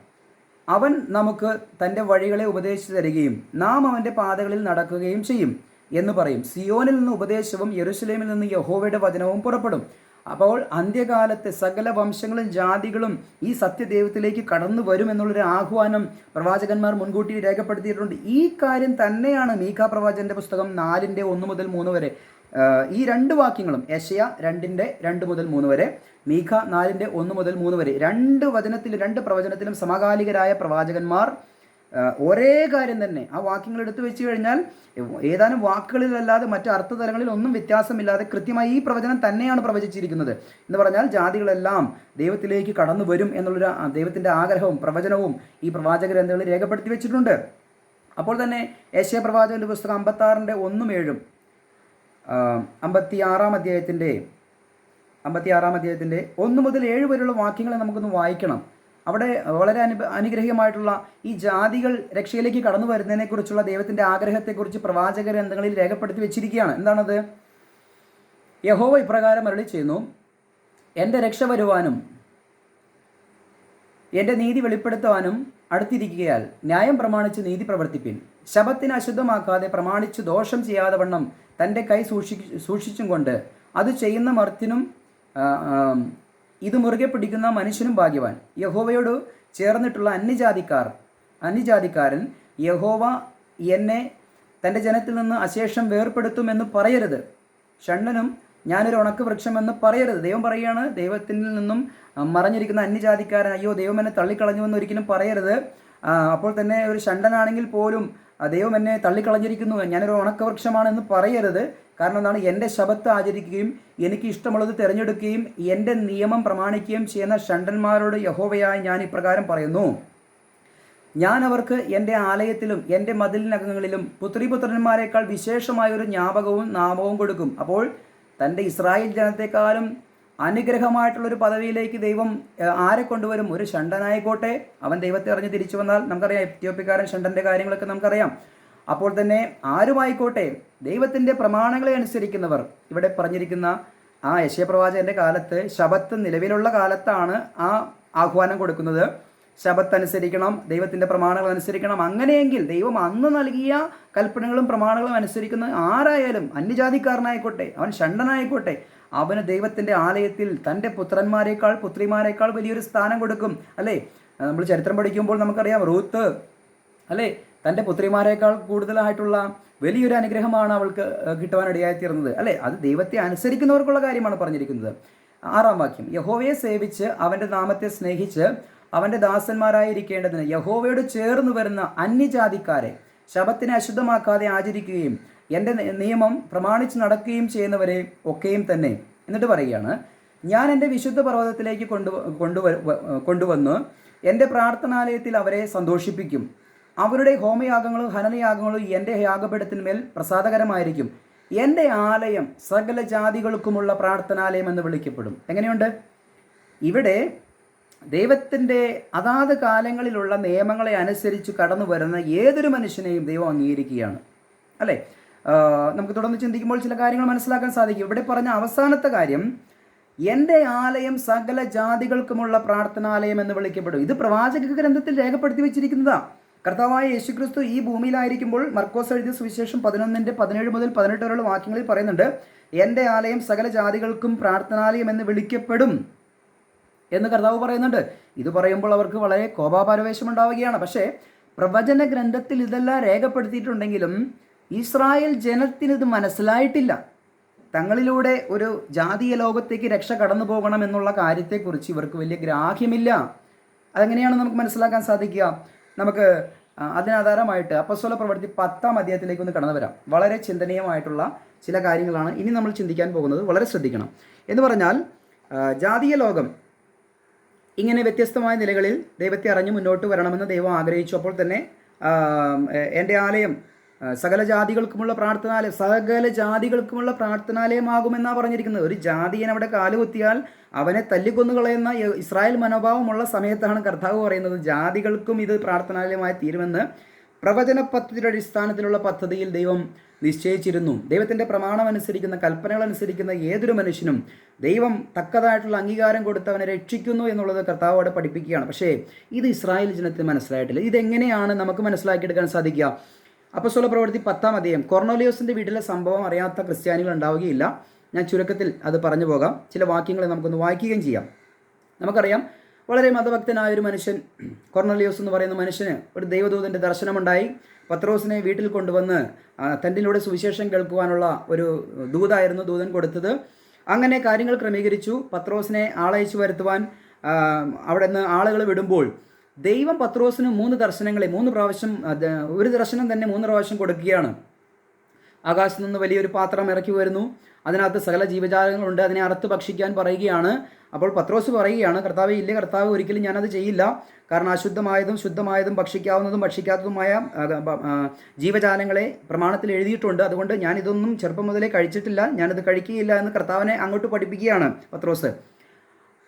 അവൻ നമുക്ക് തൻ്റെ വഴികളെ ഉപദേശിച്ചു തരികയും നാം അവൻ്റെ പാതകളിൽ നടക്കുകയും ചെയ്യും എന്ന് പറയും. സിയോനിൽ നിന്ന് ഉപദേശവും യെരൂശലേമിൽ നിന്ന് യഹോവയുടെ വചനവും പുറപ്പെടും. അപ്പോൾ അന്ത്യകാലത്ത് സകല വംശങ്ങളും ജാതികളും ഈ സത്യദൈവത്തിലേക്ക് കടന്നു വരും എന്നുള്ളൊരു ആഹ്വാനം പ്രവാചകന്മാർ മുൻകൂട്ടി രേഖപ്പെടുത്തിയിട്ടുണ്ട്. ഈ കാര്യം തന്നെയാണ് മീഖാ പ്രവാചകന്റെ പുസ്തകം 4:1 മുതൽ 3 വരെ, ഈ 2 വാക്യങ്ങളും യെശയ്യാ 2:2 മുതൽ 3 വരെ, മീഖ 4:1 മുതൽ 3 വരെ, 2 പ്രവചനത്തിലും സമകാലികരായ പ്രവാചകന്മാർ ഒരേ കാര്യം തന്നെ ആ വാക്യങ്ങൾ എടുത്തു വെച്ച് കഴിഞ്ഞാൽ ഏതാനും വാക്കുകളിലല്ലാതെ മറ്റു അർത്ഥതലങ്ങളിൽ ഒന്നും വ്യത്യാസമില്ലാതെ കൃത്യമായി ഈ പ്രവചനം തന്നെയാണ് പ്രവചിച്ചിരിക്കുന്നത്. എന്ന് പറഞ്ഞാൽ ജാതികളെല്ലാം ദൈവത്തിലേക്ക് കടന്നു വരും എന്നുള്ളൊരു ദൈവത്തിൻ്റെ ആഗ്രഹവും പ്രവചനവും ഈ പ്രവാചക ഗ്രന്ഥങ്ങളിൽ രേഖപ്പെടുത്തി വെച്ചിട്ടുണ്ട്. അപ്പോൾ തന്നെ യെശയ്യാ പ്രവാചകന്റെ പുസ്തകം 56:1-7, 56-ാം അധ്യായത്തിൻ്റെ 1 മുതൽ 7 വരെയുള്ള വാക്യങ്ങളെ നമുക്കൊന്ന് വായിക്കണം. അവിടെ വളരെ അനുഗ്രഹീയമായിട്ടുള്ള ഈ ജാതികൾ രക്ഷയിലേക്ക് കടന്നു വരുന്നതിനെക്കുറിച്ചുള്ള ദൈവത്തിൻ്റെ ആഗ്രഹത്തെക്കുറിച്ച് പ്രവാചക ഗ്രന്ഥങ്ങളിൽ രേഖപ്പെടുത്തി വെച്ചിരിക്കുകയാണ്. എന്താണത്? യഹോവ ഇപ്രകാരം അരുളി ചെയ്യുന്നു, എൻ്റെ രക്ഷ വരുവാനും എൻ്റെ നീതി വെളിപ്പെടുത്തുവാനും അടുത്തിരിക്കുകയാൽ ന്യായം പ്രമാണിച്ച് നീതി പ്രവർത്തിപ്പിൻ. ശബത്തിനെ അശുദ്ധമാക്കാതെ പ്രമാണിച്ച് ദോഷം ചെയ്യാതെ വണ്ണം തൻ്റെ കൈ സൂക്ഷിച്ചും കൊണ്ട് അത് ചെയ്യുന്ന മർത്യനും ഇത് മുറുകെ പിടിക്കുന്ന മനുഷ്യനും ഭാഗ്യവാൻ. യഹോവയോട് ചേർന്നിട്ടുള്ള അന്യജാതിക്കാരൻ യഹോവ എന്നെ തൻ്റെ ജനത്തിൽ നിന്ന് അശേഷം വേർപ്പെടുത്തുമെന്ന് പറയരുത്. ഷണ്ണനും ഞാനൊരു ഉണക്ക് വൃക്ഷമെന്ന് പറയരുത്. ദൈവം പറയുകയാണ്, ദൈവത്തിൽ നിന്നും മറഞ്ഞിരിക്കുന്ന അന്യജാതിക്കാരൻ അയ്യോ ദൈവം എന്നെ തള്ളിക്കളഞ്ഞുവെന്ന് ഒരിക്കലും പറയരുത്. അപ്പോൾ തന്നെ ഒരു ഷണ്ടനാണെങ്കിൽ പോലും ദൈവം എന്നെ തള്ളിക്കളഞ്ഞിരിക്കുന്നു, ഞാനൊരു ഉണക്കവൃക്ഷമാണെന്ന് പറയരുത്. കാരണം എന്താണ്? എൻ്റെ ശബത്ത് ആചരിക്കുകയും എനിക്ക് ഇഷ്ടമുള്ളത് തിരഞ്ഞെടുക്കുകയും എൻ്റെ നിയമം പ്രമാണിക്കുകയും ചെയ്യുന്ന ഷണ്ടന്മാരോട് യഹോവയായി ഞാൻ ഇപ്രകാരം പറയുന്നു, ഞാൻ അവർക്ക് എൻ്റെ ആലയത്തിലും എൻ്റെ മതിലിനകങ്ങളിലും പുത്രീപുത്രന്മാരെക്കാൾ വിശേഷമായൊരു ജ്ഞാപകവും നാമവും കൊടുക്കും. അപ്പോൾ തൻ്റെ ഇസ്രായേൽ ജനത്തെക്കാളും അനുഗ്രഹമായിട്ടുള്ളൊരു പദവിയിലേക്ക് ദൈവം ആരെ കൊണ്ടുവരും? ഒരു ഷണ്ടനായിക്കോട്ടെ. അവൻ ദൈവത്തെ അറിഞ്ഞ് തിരിച്ചു വന്നാൽ നമുക്കറിയാം, എത്യോപ്യക്കാരൻ ഷണ്ടൻ്റെ കാര്യങ്ങളൊക്കെ നമുക്കറിയാം. അപ്പോൾ തന്നെ ആരുമായിക്കോട്ടെ, ദൈവത്തിൻ്റെ പ്രമാണങ്ങളെ അനുസരിക്കുന്നവർ, ഇവിടെ പറഞ്ഞിരിക്കുന്ന ആ യെശയ്യാ പ്രവാചകന്റെ കാലത്ത്, ശബത്ത് നിലവിലുള്ള കാലത്താണ് ആ ആഹ്വാനം കൊടുക്കുന്നത്. ശബത്ത് അനുസരിക്കണം, ദൈവത്തിൻ്റെ പ്രമാണങ്ങൾ അനുസരിക്കണം. അങ്ങനെയെങ്കിൽ ദൈവം അന്ന് നൽകിയ കൽപ്പനകളും പ്രമാണങ്ങളും അനുസരിക്കുന്ന ആരായാലും, അന്യജാതിക്കാരനായിക്കോട്ടെ, അവൻ ഷണ്ടനായിക്കോട്ടെ, അവന് ദൈവത്തിൻ്റെ ആലയത്തിൽ തൻ്റെ പുത്രിമാരേക്കാൾ വലിയൊരു സ്ഥാനം കൊടുക്കും. അല്ലേ? നമ്മൾ ചരിത്രം പഠിക്കുമ്പോൾ നമുക്കറിയാം, റൂത്ത് അല്ലേ, തൻ്റെ പുത്രിമാരേക്കാൾ കൂടുതലായിട്ടുള്ള വലിയൊരു അനുഗ്രഹമാണ് അവൾക്ക് കിട്ടുവാനിടയായിത്തീർന്നത്. അല്ലേ? അത് ദൈവത്തെ അനുസരിക്കുന്നവർക്കുള്ള കാര്യമാണ് പറഞ്ഞിരിക്കുന്നത്. 6-ാം വാക്യം, യഹോവയെ സേവിച്ച് അവൻ്റെ നാമത്തെ സ്നേഹിച്ച് അവൻ്റെ ദാസന്മാരായിരിക്കേണ്ടതിന് യഹോവയോട് ചേർന്ന് വരുന്ന അന്യജാതിക്കാരെ ശബത്തിനെ അശുദ്ധമാക്കാതെ ആചരിക്കുകയും എൻ്റെ നിയമം പ്രമാണിച്ച് നടക്കുകയും ചെയ്യുന്നവരെ ഒക്കെയും തന്നെ. എന്നിട്ട് പറയുകയാണ്, ഞാൻ എൻ്റെ വിശുദ്ധ പർവ്വതത്തിലേക്ക് കൊണ്ടുവന്ന് എൻ്റെ പ്രാർത്ഥനാലയത്തിൽ അവരെ സന്തോഷിപ്പിക്കും. അവരുടെ ഹോമയാഗങ്ങളും ഹനനയാഗങ്ങളും എൻ്റെ യാഗപീഠത്തിന്മേൽ പ്രസാദകരമായിരിക്കും. എൻ്റെ ആലയം സകല ജാതികൾക്കുമുള്ള പ്രാർത്ഥനാലയം എന്ന് വിളിക്കപ്പെടും. എങ്ങനെയുണ്ട്? ഇവിടെ ദൈവത്തിൻ്റെ അതാത് കാലങ്ങളിലുള്ള നിയമങ്ങളെ അനുസരിച്ച് കടന്നു വരുന്ന ഏതൊരു മനുഷ്യനെയും ദൈവം അംഗീകരിക്കുകയാണ്. അല്ലേ? നമുക്ക് തുടർന്ന് ചിന്തിക്കുമ്പോൾ ചില കാര്യങ്ങൾ മനസ്സിലാക്കാൻ സാധിക്കും. ഇവിടെ പറഞ്ഞ അവസാനത്തെ കാര്യം, എൻ്റെ ആലയം സകല ജാതികൾക്കുമുള്ള പ്രാർത്ഥനാലയം എന്ന് വിളിക്കപ്പെടും. ഇത് പ്രവാചക ഗ്രന്ഥത്തിൽ രേഖപ്പെടുത്തി വെച്ചിരിക്കുന്നതാണ്. കർത്താവായ യേശുക്രിസ്തു ഈ ഭൂമിയിലായിരിക്കുമ്പോൾ മർക്കോസ് എഴുതിയ സുവിശേഷം 11:17 മുതൽ 18 വരെയുള്ള വാക്യങ്ങളിൽ പറയുന്നുണ്ട്, എൻ്റെ ആലയം സകല ജാതികൾക്കും പ്രാർത്ഥനാലയം എന്ന് വിളിക്കപ്പെടും എന്ന് കർത്താവ് പറയുന്നുണ്ട്. ഇത് പറയുമ്പോൾ അവർക്ക് വളരെ കോപാപരവേശം ഉണ്ടാവുകയാണ്. പക്ഷേ പ്രവചന ഗ്രന്ഥത്തിൽ ഇതെല്ലാം രേഖപ്പെടുത്തിയിട്ടുണ്ടെങ്കിലും ഇസ്രായേൽ ജനത്തിന് ഇത് മനസ്സിലായിട്ടില്ല. തങ്ങളിലൂടെ ഒരു ജാതീയ ലോകത്തേക്ക് രക്ഷ കടന്നു പോകണം എന്നുള്ള കാര്യത്തെക്കുറിച്ച് ഇവർക്ക് വലിയ ഗ്രാഹ്യമില്ല. അതെങ്ങനെയാണ് നമുക്ക് മനസ്സിലാക്കാൻ സാധിക്കുക? നമുക്ക് അതിനാധാരമായിട്ട് അപ്പോസ്തല പ്രവൃത്തി 10-ാം അധ്യായത്തിലേക്ക് ഒന്ന് കടന്നു വരാം. വളരെ ചിന്തനീയമായിട്ടുള്ള ചില കാര്യങ്ങളാണ് ഇനി നമ്മൾ ചിന്തിക്കാൻ പോകുന്നത്. വളരെ ശ്രദ്ധിക്കണം. എന്ന് പറഞ്ഞാൽ ജാതീയ ലോകം ഇങ്ങനെ വ്യത്യസ്തമായ നിലകളിൽ ദൈവത്തെ അറിഞ്ഞ് മുന്നോട്ട് വരണമെന്ന് ദൈവം ആഗ്രഹിച്ചു. അപ്പോൾ തന്നെ എൻ്റെ ആലയം സകല ജാതികൾക്കുമുള്ള പ്രാർത്ഥനാലയമാകുമെന്നാണ് പറഞ്ഞിരിക്കുന്നത്. ഒരു ജാതിയൻ അവിടെ കാലുകുത്തിയാൽ അവനെ തല്ലിക്കൊന്നു കളയുന്ന ഇസ്രായേൽ മനോഭാവമുള്ള സമയത്താണ് കർത്താവ് പറയുന്നത് ജാതികൾക്കും ഇത് പ്രാർത്ഥനാലയമായി തീരുമെന്ന്. പ്രവചന പദ്ധതിയുടെ അടിസ്ഥാനത്തിലുള്ള പദ്ധതിയിൽ ദൈവം നിശ്ചയിച്ചിരുന്നു. ദൈവത്തിൻ്റെ പ്രമാണം അനുസരിക്കുന്ന, കൽപ്പനകൾ അനുസരിക്കുന്ന ഏതൊരു മനുഷ്യനും ദൈവം തക്കതായിട്ടുള്ള അംഗീകാരം കൊടുത്ത് അവനെ രക്ഷിക്കുന്നു എന്നുള്ളത് കർത്താവ് അവിടെ പഠിപ്പിക്കുകയാണ്. പക്ഷേ ഇത് ഇസ്രായേൽ ജനത്തിന് മനസ്സിലായിട്ടില്ല. ഇതെങ്ങനെയാണ് നമുക്ക് മനസ്സിലാക്കിയെടുക്കാൻ സാധിക്കുക? അപ്പോസ്തല പ്രവൃത്തി 10-ാം അധ്യായം. കൊർന്നേലിയോസിൻ്റെ വീട്ടിലെ സംഭവം അറിയാത്ത ക്രിസ്ത്യാനികൾ ഉണ്ടാവുകയില്ല. ഞാൻ ചുരുക്കത്തിൽ അത് പറഞ്ഞു പോകാം. ചില വാക്യങ്ങൾ നമുക്കൊന്ന് വായിക്കുകയും ചെയ്യാം. നമുക്കറിയാം, വളരെ മതഭക്തനായ ഒരു മനുഷ്യൻ, കൊർന്നേലിയോസ് എന്ന് പറയുന്ന മനുഷ്യന് ഒരു ദൈവദൂതൻ്റെ ദർശനമുണ്ടായി. പത്രോസിനെ വീട്ടിൽ കൊണ്ടുവന്ന് തന്നിലൂടെ സുവിശേഷം കേൾക്കുവാനുള്ള ഒരു ദൂതായിരുന്നു ദൂതൻ കൊടുത്തത്. അങ്ങനെ കാര്യങ്ങൾ ക്രമീകരിച്ചു. പത്രോസിനെ ആളയച്ചു വരുത്തുവാൻ അവിടെ നിന്ന് ആളുകൾ വിടുമ്പോൾ ദൈവം പത്രോസിന് 3 ദർശനങ്ങളെ 3 പ്രാവശ്യം, ഒരു ദർശനം തന്നെ 3 പ്രാവശ്യം കൊടുക്കുകയാണ്. ആകാശത്തു നിന്ന് വലിയൊരു പാത്രം ഇറക്കി വരുന്നു. അതിനകത്ത് സകല ജീവജാലങ്ങളുണ്ട്. അതിനെ അറുത്ത് ഭക്ഷിക്കാൻ പറയുകയാണ്. അപ്പോൾ പത്രോസ് പറയുകയാണ്, കർത്താവേ, ഇല്ല കർത്താവ്, ഒരിക്കലും ഞാനത് ചെയ്യില്ല. കാരണം അശുദ്ധമായതും ശുദ്ധമായതും ഭക്ഷിക്കാവുന്നതും ഭക്ഷിക്കാത്തതുമായ ജീവജാലങ്ങളെ പ്രമാണത്തിൽ എഴുതിയിട്ടുണ്ട്. അതുകൊണ്ട് ഞാനിതൊന്നും ചെറുപ്പം മുതലേ കഴിച്ചിട്ടില്ല, ഞാനത് കഴിക്കുകയില്ല എന്ന് കർത്താവിനെ അങ്ങോട്ട് പഠിപ്പിക്കുകയാണ് പത്രോസ്.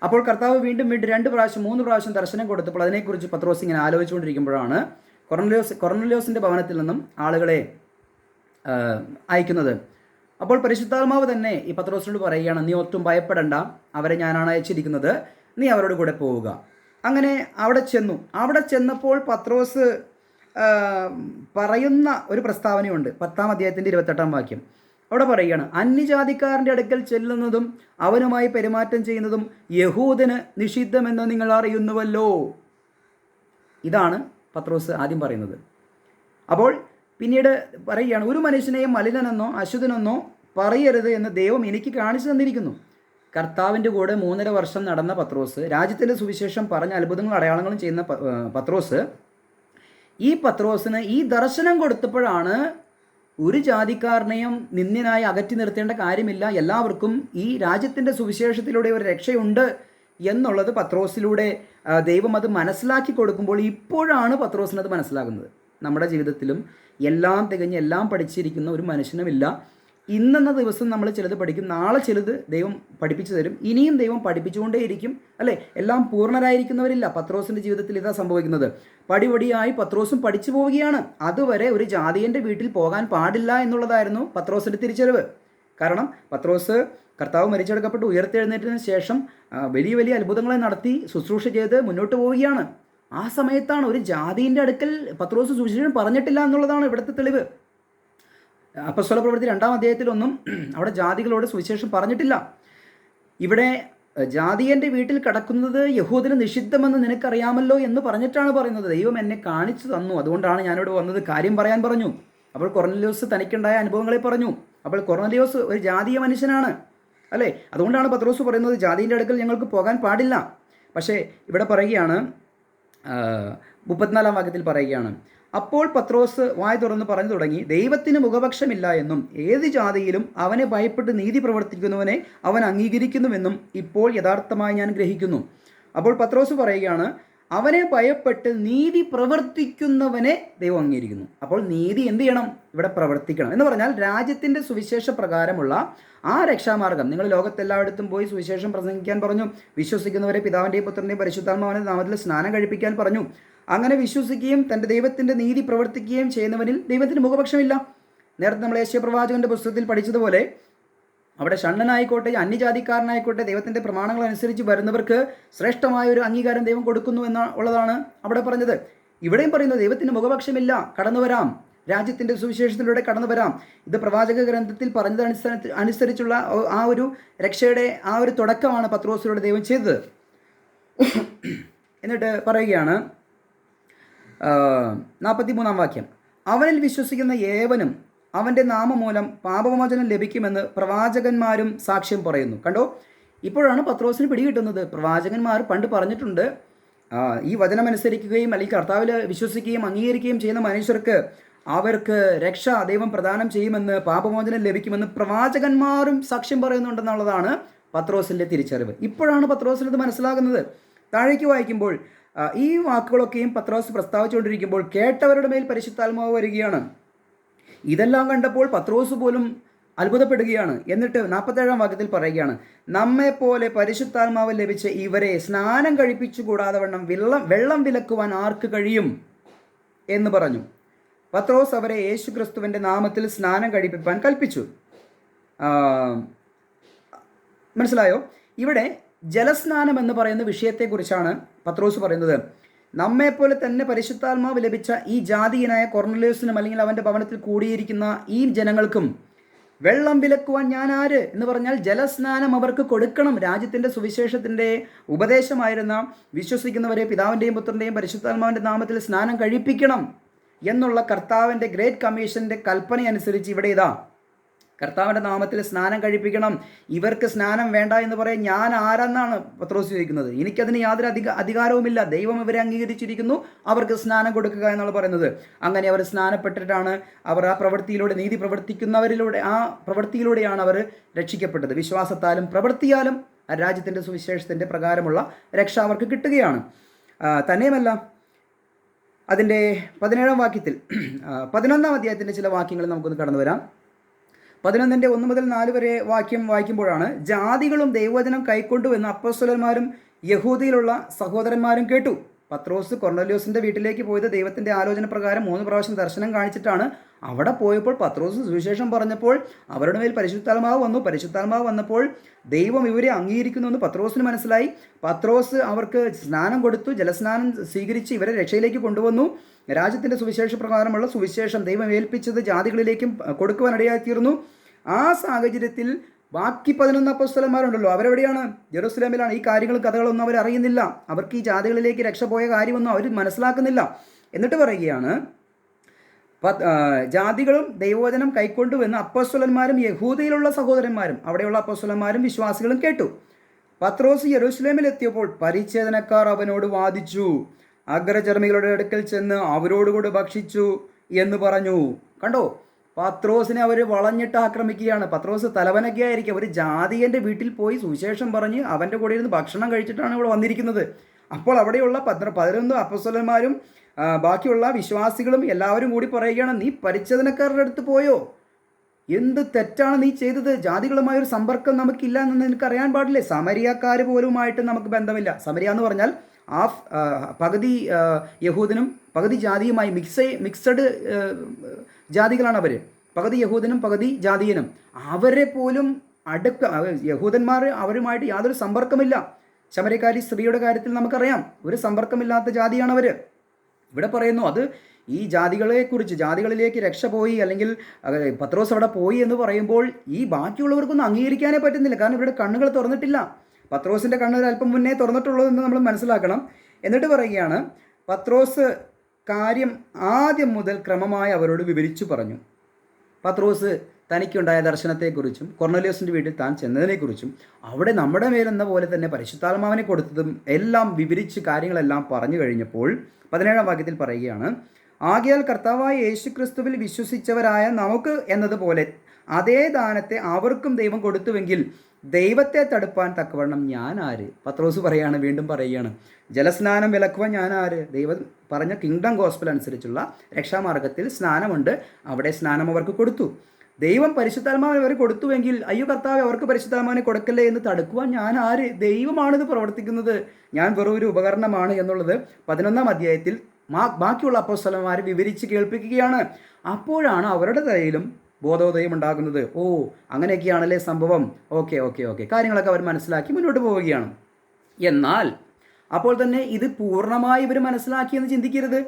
അപ്പോൾ കർത്താവ് വീണ്ടും 2 പ്രാവശ്യം 3 പ്രാവശ്യം ദർശനം കൊടുത്തപ്പോൾ അതിനെക്കുറിച്ച് പത്രോസ് ഇങ്ങനെ ആലോചിച്ചുകൊണ്ടിരിക്കുമ്പോഴാണ് കൊർന്നേലിയോസിൻ്റെ ഭവനത്തിൽ നിന്നും ആളുകളെ അയക്കുന്നത്. അപ്പോൾ പരിശുദ്ധാത്മാവ് തന്നെ ഈ പത്രോസിനോട് പറയുകയാണ്, നീ ഒട്ടും ഭയപ്പെടണ്ട, അവരെ ഞാനാണ് അയച്ചിരിക്കുന്നത്, നീ അവരോട് കൂടെ പോവുക. അങ്ങനെ അവിടെ ചെന്നപ്പോൾ പത്രോസ് പറയുന്ന ഒരു പ്രസ്താവനയുണ്ട്. 10-ാം അധ്യായത്തിൻ്റെ 28-ാം വാക്യം. അവിടെ പറയുകയാണ്, അന്യജാതിക്കാരൻ്റെ അടുക്കൽ ചെല്ലുന്നതും അവനുമായി പെരുമാറ്റം ചെയ്യുന്നതും യഹൂദന് നിഷിദ്ധമെന്ന് നിങ്ങൾ അറിയുന്നുവല്ലോ. ഇതാണ് പത്രോസ് ആദ്യം പറയുന്നത്. അപ്പോൾ പിന്നീട് പറയുകയാണ്, ഒരു മനുഷ്യനെയും മലിനനെന്നോ അശുദ്ധനെന്നോ പറയരുത് എന്ന് ദൈവം എനിക്ക് കാണിച്ചു തന്നിരിക്കുന്നു. കർത്താവിൻ്റെ കൂടെ 3.5 വർഷം നടന്ന പത്രോസ്, രാജ്യത്തിൻ്റെ സുവിശേഷം പറഞ്ഞ അത്ഭുതങ്ങളും അടയാളങ്ങളും ചെയ്യുന്ന പത്രോസിന് ഈ ദർശനം കൊടുത്തപ്പോഴാണ് ഒരു ജാതിക്കാരനെയും നിന്ദ്യനായി അകറ്റി നിർത്തേണ്ട കാര്യമില്ല, എല്ലാവർക്കും ഈ രാജ്യത്തിൻ്റെ സുവിശേഷത്തിലൂടെ ഒരു രക്ഷയുണ്ട് എന്നുള്ളത് പത്രോസിലൂടെ ദൈവം അത് മനസ്സിലാക്കി കൊടുക്കുമ്പോൾ ഇപ്പോഴാണ് പത്രോസിനത് മനസ്സിലാകുന്നത്. നമ്മുടെ ജീവിതത്തിലും എല്ലാം തികഞ്ഞ് എല്ലാം പഠിച്ചിരിക്കുന്ന ഒരു മനുഷ്യനുമില്ല. ഇന്നെന്ന ദിവസം നമ്മൾ ചിലത് പഠിക്കും, നാളെ ചിലത് ദൈവം പഠിപ്പിച്ചു തരും, ഇനിയും ദൈവം പഠിപ്പിച്ചുകൊണ്ടേയിരിക്കും, അല്ലേ? എല്ലാം പൂർണ്ണരായിരിക്കുന്നവരില്ല. പത്രോസിൻ്റെ ജീവിതത്തിൽ ഇതാ സംഭവിക്കുന്നത്. പടിപടിയായി പത്രോസും പഠിച്ചു പോവുകയാണ്. അതുവരെ ഒരു ജാതിയൻ്റെ വീട്ടിൽ പോകാൻ പാടില്ല എന്നുള്ളതായിരുന്നു പത്രോസിൻ്റെ തിരിച്ചറിവ്. കാരണം പത്രോസ് കർത്താവ് മരിച്ചെടുക്കപ്പെട്ട് ഉയർത്തെഴുന്നേറ്റതിന് ശേഷം വലിയ വലിയ അത്ഭുതങ്ങളെ നടത്തി ശുശ്രൂഷ ചെയ്ത് മുന്നോട്ട് പോവുകയാണ്. ആ സമയത്താണ് ഒരു ജാതിൻ്റെ അടുക്കൽ പത്രോസ് സുവിശേഷം പറഞ്ഞിട്ടില്ല എന്നുള്ളതാണ് ഇവിടുത്തെ തെളിവ്. അപ്പോസ്തല പ്രവൃത്തി 2-ാം അധ്യായത്തിലൊന്നും അവിടെ ജാതികളോട് സുവിശേഷം പറഞ്ഞിട്ടില്ല. ഇവിടെ ജാതിയൻ്റെ വീട്ടിൽ കടക്കുന്നത് യഹൂദന് നിഷിദ്ധമെന്ന് നിനക്കറിയാമല്ലോ എന്ന് പറഞ്ഞിട്ടാണ് പറയുന്നത്. ദൈവം എന്നെ കാണിച്ചു തന്നു, അതുകൊണ്ടാണ് ഞാനിവിടെ വന്നത്, കാര്യം പറയാൻ പറഞ്ഞു. അപ്പോൾ കൊർന്നേലിയോസ് തനിക്കുണ്ടായ അനുഭവങ്ങളെ പറഞ്ഞു. അപ്പോൾ കൊർന്നേലിയോസ് ഒരു ജാതീയ മനുഷ്യനാണ്, അല്ലേ? അതുകൊണ്ടാണ് പത്രോസ് പറയുന്നത് ജാതിൻ്റെ അടുക്കൽ ഞങ്ങൾക്ക് പോകാൻ പാടില്ല. പക്ഷേ ഇവിടെ പറയുകയാണ്, 34-ാം വാക്യത്തിൽ പറയുകയാണ്, അപ്പോൾ പത്രോസ് വായ തുറന്ന് പറഞ്ഞു തുടങ്ങി, ദൈവത്തിന് മുഖപക്ഷമില്ല എന്നും ഏത് ജാതിയിലും അവനെ ഭയപ്പെട്ട് നീതി പ്രവർത്തിക്കുന്നവനെ അവൻ അംഗീകരിക്കുന്നുവെന്നും ഇപ്പോൾ യഥാർത്ഥമായി ഞാൻ ഗ്രഹിക്കുന്നു. അപ്പോൾ പത്രോസ് പറയുകയാണ്, അവനെ ഭയപ്പെട്ട് നീതി പ്രവർത്തിക്കുന്നവനെ ദൈവം അംഗീകരിക്കുന്നു. അപ്പോൾ നീതി എന്ത് ചെയ്യണം? ഇവിടെ പ്രവർത്തിക്കണം എന്ന് പറഞ്ഞാൽ രാജ്യത്തിൻ്റെ സുവിശേഷ പ്രകാരമുള്ള ആ രക്ഷാമാർഗം. നിങ്ങൾ ലോകത്തെല്ലായിടത്തും പോയി സുവിശേഷം പ്രസംഗിക്കാൻ പറഞ്ഞു, വിശ്വസിക്കുന്നവരെ പിതാവിൻ്റെയും പുത്രൻ്റെയും പരിശുദ്ധാത്മാവിൻ്റെ നാമത്തിൽ സ്നാനം കഴിപ്പിക്കാൻ പറഞ്ഞു. അങ്ങനെ വിശ്വസിക്കുകയും തൻ്റെ ദൈവത്തിൻ്റെ നീതി പ്രവർത്തിക്കുകയും ചെയ്യുന്നവനിൽ ദൈവത്തിന് മുഖപക്ഷമില്ല. നേരത്തെ നമ്മൾ യെശയ്യാ പ്രവാചകൻ്റെ പുസ്തകത്തിൽ പഠിച്ചതുപോലെ അവിടെ ഷണ്ണനായിക്കോട്ടെ അന്യജാതിക്കാരനായിക്കോട്ടെ ദൈവത്തിൻ്റെ പ്രമാണങ്ങൾ അനുസരിച്ച് വരുന്നവർക്ക് ശ്രേഷ്ഠമായ ഒരു അംഗീകാരം ദൈവം കൊടുക്കുന്നു എന്നുള്ളതാണ് അവിടെ പറഞ്ഞത്. ഇവിടെയും പറയുന്നത് ദൈവത്തിന് മുഖപക്ഷമില്ല, കടന്നു വരാം, രാജ്യത്തിൻ്റെ സുവിശേഷത്തിലൂടെ കടന്നു വരാം. ഇത് പ്രവാചക ഗ്രന്ഥത്തിൽ പറഞ്ഞത് അനുസരിച്ചുള്ള ആ ഒരു രക്ഷയുടെ ആ ഒരു തുടക്കമാണ് പത്രോസിലൂടെ ദൈവം ചെയ്തത്. എന്നിട്ട് പറയുകയാണ് 43-ാം വാക്യം, അവനിൽ വിശ്വസിക്കുന്ന ഏവനും അവൻ്റെ നാമമൂലം പാപമോചനം ലഭിക്കുമെന്ന് പ്രവാചകന്മാരും സാക്ഷ്യം പറയുന്നു. കണ്ടോ, ഇപ്പോഴാണ് പത്രോസിന് പിടികിട്ടുന്നത്. പ്രവാചകന്മാർ പണ്ട് പറഞ്ഞിട്ടുണ്ട്, ഈ വചനമനുസരിക്കുകയും അല്ലെങ്കിൽ കർത്താവിൽ വിശ്വസിക്കുകയും അംഗീകരിക്കുകയും ചെയ്യുന്ന മനുഷ്യർക്ക് അവർക്ക് രക്ഷ ദൈവം പ്രദാനം ചെയ്യുമെന്ന്, പാപമോചനം ലഭിക്കുമെന്ന് പ്രവാചകന്മാരും സാക്ഷ്യം പറയുന്നുണ്ടെന്നുള്ളതാണ് പത്രോസിൻ്റെ തിരിച്ചറിവ്. ഇപ്പോഴാണ് പത്രോസിന് ഇത് മനസ്സിലാകുന്നത്. താഴേക്ക് വായിക്കുമ്പോൾ ഈ വാക്കുകളൊക്കെയും പത്രോസ് പ്രസ്താവിച്ചുകൊണ്ടിരിക്കുമ്പോൾ കേട്ടവരുടെ മേൽ പരിശുദ്ധാത്മാവ് വരികയാണ്. ഇതെല്ലാം കണ്ടപ്പോൾ പത്രോസ് പോലും അത്ഭുതപ്പെടുകയാണ്. എന്നിട്ട് 47 വാക്യത്തിൽ പറയുകയാണ്, നമ്മെപ്പോലെ പരിശുദ്ധാത്മാവ് ലഭിച്ച ഇവരെ സ്നാനം കഴിപ്പിച്ചു കൂടാതെ വണ്ണം വെള്ളം വിലക്കുവാൻ ആർക്ക് കഴിയും എന്ന് പറഞ്ഞു. പത്രോസ് അവരെ യേശു ക്രിസ്തുവിൻ്റെ നാമത്തിൽ സ്നാനം കഴിപ്പിക്കാൻ കൽപ്പിച്ചു. മനസ്സിലായോ? ഇവിടെ ജലസ്നാനം എന്ന് പറയുന്ന വിഷയത്തെക്കുറിച്ചാണ് പത്രോസ് പറയുന്നത്. നമ്മെപ്പോലെ തന്നെ പരിശുദ്ധാത്മാവ് ലഭിച്ച ഈ ജാതീയനായ കൊർന്നലിയോസിനും അല്ലെങ്കിൽ അവൻ്റെ ഭവനത്തിൽ കൂടിയിരിക്കുന്ന ഈ ജനങ്ങൾക്കും വെള്ളം വിലക്കുവാൻ ഞാൻ ആര് എന്ന് പറഞ്ഞാൽ ജലസ്നാനം അവർക്ക് കൊടുക്കണം. രാജ്യത്തിൻ്റെ സുവിശേഷത്തിൻ്റെ ഉപദേശമായിരുന്ന വിശ്വസിക്കുന്നവരെ പിതാവിൻ്റെയും പുത്രൻ്റെയും പരിശുദ്ധാത്മാവിൻ്റെ നാമത്തിൽ സ്നാനം കഴിപ്പിക്കണം എന്നുള്ള കർത്താവിൻ്റെ ഗ്രേറ്റ് കമ്മീഷൻ്റെ കൽപ്പന അനുസരിച്ച് ഇവിടെ ഇതാ കർത്താവിൻ്റെ നാമത്തിൽ സ്നാനം കഴിപ്പിക്കണം. ഇവർക്ക് സ്നാനം വേണ്ട എന്ന് പറയാൻ ഞാൻ ആരെന്നാണ് പത്രോസ് ചോദിക്കുന്നത്. എനിക്കതിന് യാതൊരു അധികാരവുമില്ല. ദൈവം ഇവരെ അംഗീകരിച്ചിരിക്കുന്നു, അവർക്ക് സ്നാനം കൊടുക്കുക എന്നുള്ള പറയുന്നത്. അങ്ങനെ അവർ സ്നാനപ്പെട്ടിട്ടാണ് അവർ ആ പ്രവൃത്തിയിലൂടെ, നീതി പ്രവർത്തിക്കുന്നവരിലൂടെ, ആ പ്രവൃത്തിയിലൂടെയാണ് അവർ രക്ഷിക്കപ്പെട്ടത്. വിശ്വാസത്താലും പ്രവൃത്തിയാലും ആ രാജ്യത്തിൻ്റെ സുവിശേഷത്തിൻ്റെ പ്രകാരമുള്ള രക്ഷ അവർക്ക് കിട്ടുകയാണ്. തന്നെയുമല്ല, അതിൻ്റെ 17 വാക്യത്തിൽ 11 അധ്യായത്തിൻ്റെ ചില വാക്യങ്ങൾ നമുക്കൊന്ന് കടന്നു വരാം. 11 1 മുതൽ 4 വരെ വാക്യം വായിക്കുമ്പോഴാണ്, ജാതികളും ദൈവവചനം കൈക്കൊണ്ടുവെന്ന് അപ്പോസ്തലന്മാരും യഹൂദിയിലുള്ള സഹോദരന്മാരും കേട്ടു. പത്രോസ് കൊർന്നലിയോസിൻ്റെ വീട്ടിലേക്ക് പോയത് ദൈവത്തിൻ്റെ ആലോചന പ്രകാരം 3 പ്രാവശ്യം ദർശനം കാണിച്ചിട്ടാണ്. അവിടെ പോയപ്പോൾ പത്രോസ് സുവിശേഷം പറഞ്ഞപ്പോൾ അവരുടെ മേൽ പരിശുദ്ധാത്മാവ് വന്നു. പരിശുദ്ധാത്മാവ് വന്നപ്പോൾ ദൈവം ഇവരെ അംഗീകരിക്കുന്നുവെന്ന് പത്രോസിന് മനസ്സിലായി. പത്രോസ് അവർക്ക് സ്നാനം കൊടുത്തു. ജലസ്നാനം സ്വീകരിച്ച് ഇവരെ രക്ഷയിലേക്ക് കൊണ്ടുവന്നു. രാജ്യത്തിൻ്റെ സുവിശേഷ പ്രകാരമുള്ള സുവിശേഷം ദൈവം ഏൽപ്പിച്ചത് ജാതികളിലേക്കും കൊടുക്കുവാനിടയായിത്തീർന്നു. ആ സാഹചര്യത്തിൽ ബാക്കി 11 അപ്പോസ്തലന്മാരുണ്ടല്ലോ, അവരെവിടെയാണ്? ജെറുസലേമിലാണ്. ഈ കാര്യങ്ങളും കഥകളൊന്നും അവർ അറിയുന്നില്ല. അവർക്ക് ഈ ജാതികളിലേക്ക് രക്ഷ പോയ കാര്യമൊന്നും അവർ മനസ്സിലാക്കുന്നില്ല. എന്നിട്ട് പറയുകയാണ്, ജാതികളും ദൈവവചനം കൈക്കൊണ്ടുവെന്ന് അപ്പോസ്തലന്മാരും യഹൂദയിലുള്ള സഹോദരന്മാരും അവിടെയുള്ള അപ്പോസ്തലന്മാരും വിശ്വാസികളും കേട്ടു. പത്രോസ് യെരൂശലേമിൽ എത്തിയപ്പോൾ പരിച്ഛേദനക്കാർ അവനോട് വാദിച്ചു. അഗ്രചർമ്മികളുടെ അടുക്കൽ ചെന്ന് അവരോടുകൂടി ഭക്ഷിച്ചു എന്ന് പറഞ്ഞു. കണ്ടോ, പത്രോസിനെ അവർ വളഞ്ഞിട്ട് ആക്രമിക്കുകയാണ്. പത്രോസ് തലവനൊക്കെ ആയിരിക്കും. ഒരു ജാതിയൻ്റെ വീട്ടിൽ പോയി സുവിശേഷം പറഞ്ഞ് അവൻ്റെ കൂടെ ഇരുന്ന് ഭക്ഷണം കഴിച്ചിട്ടാണ് ഇവിടെ വന്നിരിക്കുന്നത്. അപ്പോൾ അവിടെയുള്ള 11 അപ്പോസ്തലന്മാരും ബാക്കിയുള്ള വിശ്വാസികളും എല്ലാവരും കൂടി പറയുകയാണ്, നീ പരിച്ഛേദനക്കാരുടെ അടുത്ത് പോയോ? എന്ത് തെറ്റാണ് നീ ചെയ്തത്? ജാതികളുമായൊരു സമ്പർക്കം നമുക്കില്ല എന്ന് നിനക്ക് അറിയാൻ പാടില്ലേ? സമരിയക്കാർ പോലുമായിട്ട് നമുക്ക് ബന്ധമില്ല. സമരിയ എന്ന് പറഞ്ഞാൽ പകുതി യഹൂദനും പകുതി ജാതിയുമായി മിക്സഡ് ജാതികളാണ് അവർ. പകുതി യഹൂദനും പകുതി ജാതീയനും. അവരെ പോലും യഹൂദന്മാർ അവരുമായിട്ട് യാതൊരു സമ്പർക്കമില്ല. ശമര്യക്കാരി സ്ത്രീയുടെ കാര്യത്തിൽ നമുക്കറിയാം, ഒരു സമ്പർക്കമില്ലാത്ത ജാതിയാണ് അവർ. ഇവിടെ പറയുന്നു, അത് ഈ ജാതികളെക്കുറിച്ച്, ജാതികളിലേക്ക് രക്ഷ പോയി അല്ലെങ്കിൽ പത്രോസ് അവിടെ പോയി എന്ന് പറയുമ്പോൾ ഈ ബാക്കിയുള്ളവർക്കൊന്നും അംഗീകരിക്കാനേ പറ്റുന്നില്ല. കാരണം ഇവരുടെ കണ്ണുകൾ തുറന്നിട്ടില്ല. പത്രോസിൻ്റെ കണ്ണുകൾ അല്പം മുന്നേ തുറന്നിട്ടുള്ളൂ എന്ന് നമ്മൾ മനസ്സിലാക്കണം. എന്നിട്ട് പറയുകയാണ്, പത്രോസ് കാര്യം ആദ്യം മുതൽ ക്രമമായി അവരോട് വിവരിച്ചു പറഞ്ഞു. പത്രോസ് തനിക്കുണ്ടായ ദർശനത്തെക്കുറിച്ചും കൊർന്നലിയോസിൻ്റെ വീട്ടിൽ താൻ ചെന്നതിനെക്കുറിച്ചും അവിടെ നമ്മുടെ മേലെന്ന പോലെ തന്നെ പരിശുദ്ധാത്മാവിനെ കൊടുത്തതും എല്ലാം വിവരിച്ച് കാര്യങ്ങളെല്ലാം പറഞ്ഞു കഴിഞ്ഞപ്പോൾ 17 വാക്യത്തിൽ പറയുകയാണ്, ആകയാൽ കർത്താവായ യേശുക്രിസ്തുവിൽ വിശ്വസിച്ചവരായ നമുക്ക് എന്നതുപോലെ അതേ ദാനത്തെ അവർക്കും ദൈവം കൊടുത്തുവെങ്കിൽ ദൈവത്തെ തടുപ്പാൻ തക്കവണ്ണം ഞാൻ ആര്? പത്രോസ് പറയാണ്, വീണ്ടും പറയുകയാണ്, ജലസ്നാനം വിലക്കുവാൻ ഞാൻ ആര്? ദൈവം പറഞ്ഞ കിങ്ഡം ഗോസ്പൽ അനുസരിച്ചുള്ള രക്ഷാമാർഗത്തിൽ സ്നാനമുണ്ട്. അവിടെ സ്നാനം അവർക്ക് കൊടുത്തു. ദൈവം പരിശുദ്ധാത്മാവിനെ അവർ കൊടുത്തുവെങ്കിൽ അയ്യോ കർത്താവ് അവർക്ക് പരിശുദ്ധാത്മാവിനെ കൊടുക്കല്ലേ എന്ന് തടുക്കുവാൻ ഞാൻ ആര്? ദൈവമാണിത് പ്രവർത്തിക്കുന്നത്, ഞാൻ വെറും ഒരു ഉപകരണമാണ് എന്നുള്ളത് 11 അധ്യായത്തിൽ ബാക്കിയുള്ള അപ്പോസ്തലന്മാർ വിവരിച്ച് കേൾപ്പിക്കുകയാണ്. അപ്പോഴാണ് അവരുടെ തലയിലും ബോധോദയം ഉണ്ടാകുന്നത്. ഓ, അങ്ങനെയൊക്കെയാണല്ലേ സംഭവം. ഓക്കെ കാര്യങ്ങളൊക്കെ അവർ മനസ്സിലാക്കി മുന്നോട്ട് പോവുകയാണ്. എന്നാൽ അപ്പോൾ തന്നെ ഇത് പൂർണ്ണമായി ഇവർ മനസ്സിലാക്കിയെന്ന് ചിന്തിക്കരുത്.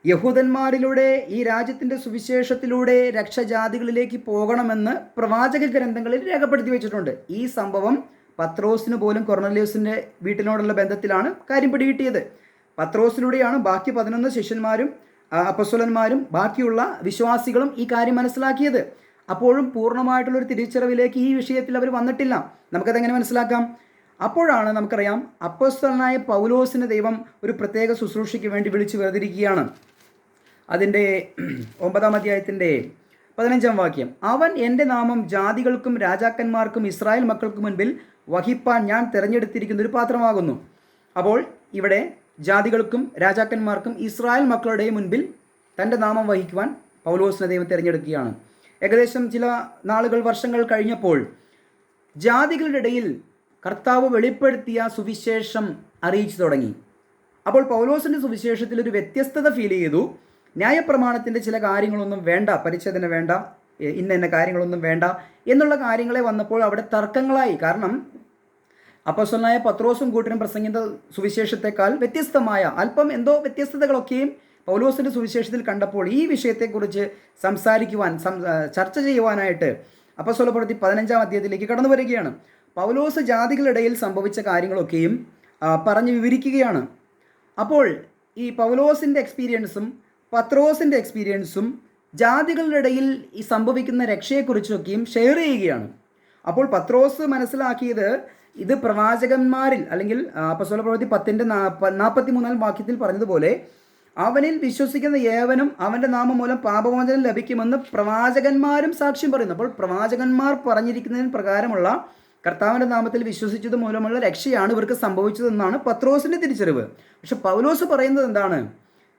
യഹൂദന്മാരിലൂടെ ഈ രാജ്യത്തിൻ്റെ സുവിശേഷത്തിലൂടെ രക്ഷജാതികളിലേക്ക് പോകണമെന്ന് പ്രവാചക ഗ്രന്ഥങ്ങളിൽ രേഖപ്പെടുത്തി വെച്ചിട്ടുണ്ട്. ഈ സംഭവം പത്രോസിന് പോലും കൊർന്നലിയോസിൻ്റെ വീട്ടിനോടുള്ള ബന്ധത്തിലാണ് കാര്യം പിടികിട്ടിയത്. പത്രോസിലൂടെയാണ് ബാക്കി 11 ശിഷ്യന്മാരും അപ്പോസ്തലന്മാരും ബാക്കിയുള്ള വിശ്വാസികളും ഈ കാര്യം മനസ്സിലാക്കിയത്. അപ്പോഴും പൂർണ്ണമായിട്ടുള്ളൊരു തിരിച്ചറിവിലേക്ക് ഈ വിഷയത്തിൽ അവർ വന്നിട്ടില്ല. നമുക്കതെങ്ങനെ മനസ്സിലാക്കാം? അപ്പോഴാണ് നമുക്കറിയാം, അപ്പോസ്തലനായ പൗലോസിനെ ദൈവം ഒരു പ്രത്യേക ശുശ്രൂഷയ്ക്ക് വേണ്ടി വിളിച്ചു വേർതിരിക്കുകയാണ്. അതിൻ്റെ 9 അധ്യായത്തിൻ്റെ 15 വാക്യം, അവൻ എൻ്റെ നാമം ജാതികൾക്കും രാജാക്കന്മാർക്കും ഇസ്രായേൽ മക്കൾക്ക് മുൻപിൽ വഹിപ്പാൻ ഞാൻ തിരഞ്ഞെടുത്തിരിക്കുന്ന ഒരു പാത്രമാകുന്നു. അപ്പോൾ ഇവിടെ ജാതികൾക്കും രാജാക്കന്മാർക്കും ഇസ്രായേൽ മക്കളുടെ മുൻപിൽ തൻ്റെ നാമം വഹിക്കുവാൻ പൗലോസിനെ ദൈവം തിരഞ്ഞെടുക്കുകയാണ്. ഏകദേശം ചില നാളുകൾ, വർഷങ്ങൾ കഴിഞ്ഞപ്പോൾ ജാതികളുടെ ഇടയിൽ കർത്താവ് വെളിപ്പെടുത്തിയ സുവിശേഷം അറിയിച്ചു തുടങ്ങി. അപ്പോൾ പൗലോസിൻ്റെ സുവിശേഷത്തിൽ ഒരു വ്യത്യസ്തത ഫീൽ ചെയ്തു. ന്യായപ്രമാണത്തിൻ്റെ ചില കാര്യങ്ങളൊന്നും വേണ്ട, പരിച്ഛേദന വേണ്ട, ഇന്ന കാര്യങ്ങളൊന്നും വേണ്ട എന്നുള്ള കാര്യങ്ങളെ വന്നപ്പോൾ അവിടെ തർക്കങ്ങളായി. കാരണം അപ്പോസ്തലനായ പത്രോസും കൂട്ടരും പ്രസംഗിച്ച സുവിശേഷത്തെക്കാൾ വ്യത്യസ്തമായ അല്പം എന്തോ വ്യത്യസ്തതകളൊക്കെയും പൗലോസിൻ്റെ സുവിശേഷത്തിൽ കണ്ടപ്പോൾ ഈ വിഷയത്തെക്കുറിച്ച് സംസാരിക്കുവാൻ, ചർച്ച ചെയ്യുവാനായിട്ട് അപ്പോസ്തലപ്രവൃത്തി 15-ാം അധ്യായത്തിലേക്ക് കടന്നു വരികയാണ്. പൗലോസ് ജാതികളുടെ സംഭവിച്ച കാര്യങ്ങളൊക്കെയും പറഞ്ഞു വിവരിക്കുകയാണ്. അപ്പോൾ ഈ പൗലോസിൻ്റെ എക്സ്പീരിയൻസും പത്രോസിൻ്റെ എക്സ്പീരിയൻസും ജാതികളുടെ ഇടയിൽ ഈ സംഭവിക്കുന്ന രക്ഷയെക്കുറിച്ചൊക്കെയും ഷെയർ ചെയ്യുകയാണ്. അപ്പോൾ പത്രോസ് മനസ്സിലാക്കിയത് ഇത് പ്രവാചകന്മാരിൽ, അല്ലെങ്കിൽ അപ്പോസ്തലപ്രവൃത്തി 10:43 വാക്യത്തിൽ പറഞ്ഞതുപോലെ അവനിൽ വിശ്വസിക്കുന്ന ഏവനും അവൻ്റെ നാമം മൂലം പാപമോചനം ലഭിക്കുമെന്ന് പ്രവാചകന്മാരും സാക്ഷ്യം പറയുന്നു. അപ്പോൾ പ്രവാചകന്മാർ പറഞ്ഞിരിക്കുന്നതിന് പ്രകാരമുള്ള കർത്താവിൻ്റെ നാമത്തിൽ വിശ്വസിച്ചത് മൂലമുള്ള രക്ഷയാണ് ഇവർക്ക് സംഭവിച്ചതെന്നാണ് പത്രോസിൻ്റെ തിരിച്ചറിവ്. പക്ഷെ പൗലോസ് പറയുന്നത് എന്താണ്?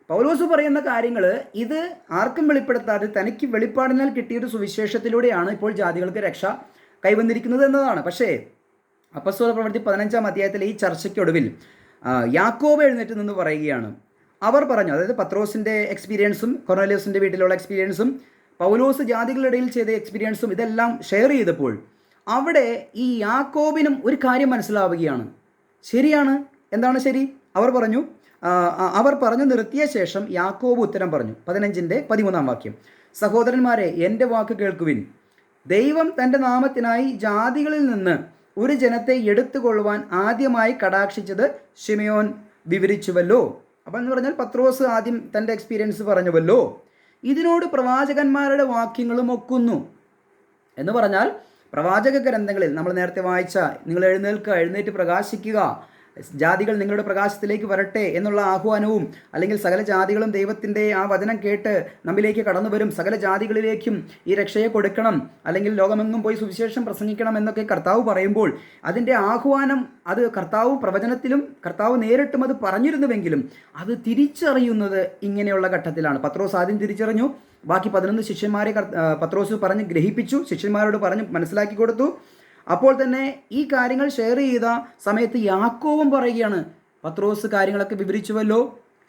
പൗലോസ് പറയുന്ന കാര്യങ്ങൾ ഇത് ആർക്കും വെളിപ്പെടുത്താതെ തനിക്ക് വെളിപ്പാടിനാൽ കിട്ടിയൊരു സുവിശേഷത്തിലൂടെയാണ് ഇപ്പോൾ ജാതികൾക്ക് രക്ഷ കൈവന്നിരിക്കുന്നത് എന്നതാണ്. പക്ഷേ അപ്പോസ്തലപ്രവൃത്തി 15-ാം അധ്യായത്തിലെ ഈ ചർച്ചയ്ക്കൊടുവിൽ യാക്കോബ് എഴുന്നേറ്റ് നിന്ന് പറയുകയാണ്. അവർ പറഞ്ഞു, അതായത് പത്രോസിൻ്റെ എക്സ്പീരിയൻസും കൊർന്നേലിയോസിൻ്റെ വീട്ടിലുള്ള എക്സ്പീരിയൻസും പൗലോസ് ജാതികളുടെ ഇടയിൽ ചെയ്ത എക്സ്പീരിയൻസും ഇതെല്ലാം ഷെയർ ചെയ്തപ്പോൾ അവിടെ ഈ യാക്കോബിനും ഒരു കാര്യം മനസ്സിലാവുകയാണ്. ശരിയാണ്, എന്താണ് ശരി? അവർ പറഞ്ഞു നിർത്തിയ ശേഷം യാക്കോബ് ഉത്തരം പറഞ്ഞു. 15-ന്റെ 13-ാം വാക്യം, സഹോദരന്മാരെ, എൻ്റെ വാക്ക് കേൾക്കുവിൻ. ദൈവം തൻ്റെ നാമത്തിനായി ജാതികളിൽ നിന്ന് ഒരു ജനത്തെ എടുത്തുകൊള്ളുവാൻ ആദ്യമായി കടാക്ഷിച്ചത് ശിമയോൻ വിവരിച്ചുവല്ലോ. അപ്പം എന്ന് പറഞ്ഞാൽ പത്രോസ് ആദ്യം തൻ്റെ എക്സ്പീരിയൻസ് പറഞ്ഞുവല്ലോ. ഇതിനോട് പ്രവാചകന്മാരുടെ വാക്യങ്ങളും ഒക്കുന്നു. എന്ന് പറഞ്ഞാൽ പ്രവാചക ഗ്രന്ഥങ്ങളിൽ നമ്മൾ നേരത്തെ വായിച്ച നിങ്ങൾ എഴുന്നേറ്റ് പ്രകാശിക്കുക, ജാതികൾ നിങ്ങളുടെ പ്രകാശത്തിലേക്ക് വരട്ടെ എന്നുള്ള ആഹ്വാനവും, അല്ലെങ്കിൽ സകല ജാതികളും ദൈവത്തിൻ്റെ ആ വചനം കേട്ട് നമ്മിലേക്ക് കടന്നു വരും, സകല ജാതികളിലേക്കും ഈ രക്ഷയെ കൊടുക്കണം, അല്ലെങ്കിൽ ലോകമെങ്ങും പോയി സുവിശേഷം പ്രസംഗിക്കണം എന്നൊക്കെ കർത്താവ് പറയുമ്പോൾ അതിൻ്റെ ആഹ്വാനം അത് കർത്താവ് പ്രവചനത്തിലും കർത്താവ് നേരിട്ടും അത് പറഞ്ഞിരുന്നുവെങ്കിലും അത് തിരിച്ചറിയുന്നത് ഇങ്ങനെയുള്ള ഘട്ടത്തിലാണ്. പത്രോസ് ആദ്യം തിരിച്ചറിഞ്ഞു. ബാക്കി 11 ശിഷ്യന്മാരെ പത്രോസ് പറഞ്ഞ് ഗ്രഹിപ്പിച്ചു, ശിഷ്യന്മാരോട് പറഞ്ഞ് മനസ്സിലാക്കി കൊടുത്തു. അപ്പോൾ തന്നെ ഈ കാര്യങ്ങൾ ഷെയർ ചെയ്ത സമയത്ത് യാക്കോബും പറയുകയാണ്, പത്രോസ് കാര്യങ്ങളൊക്കെ വിവരിച്ചുവല്ലോ,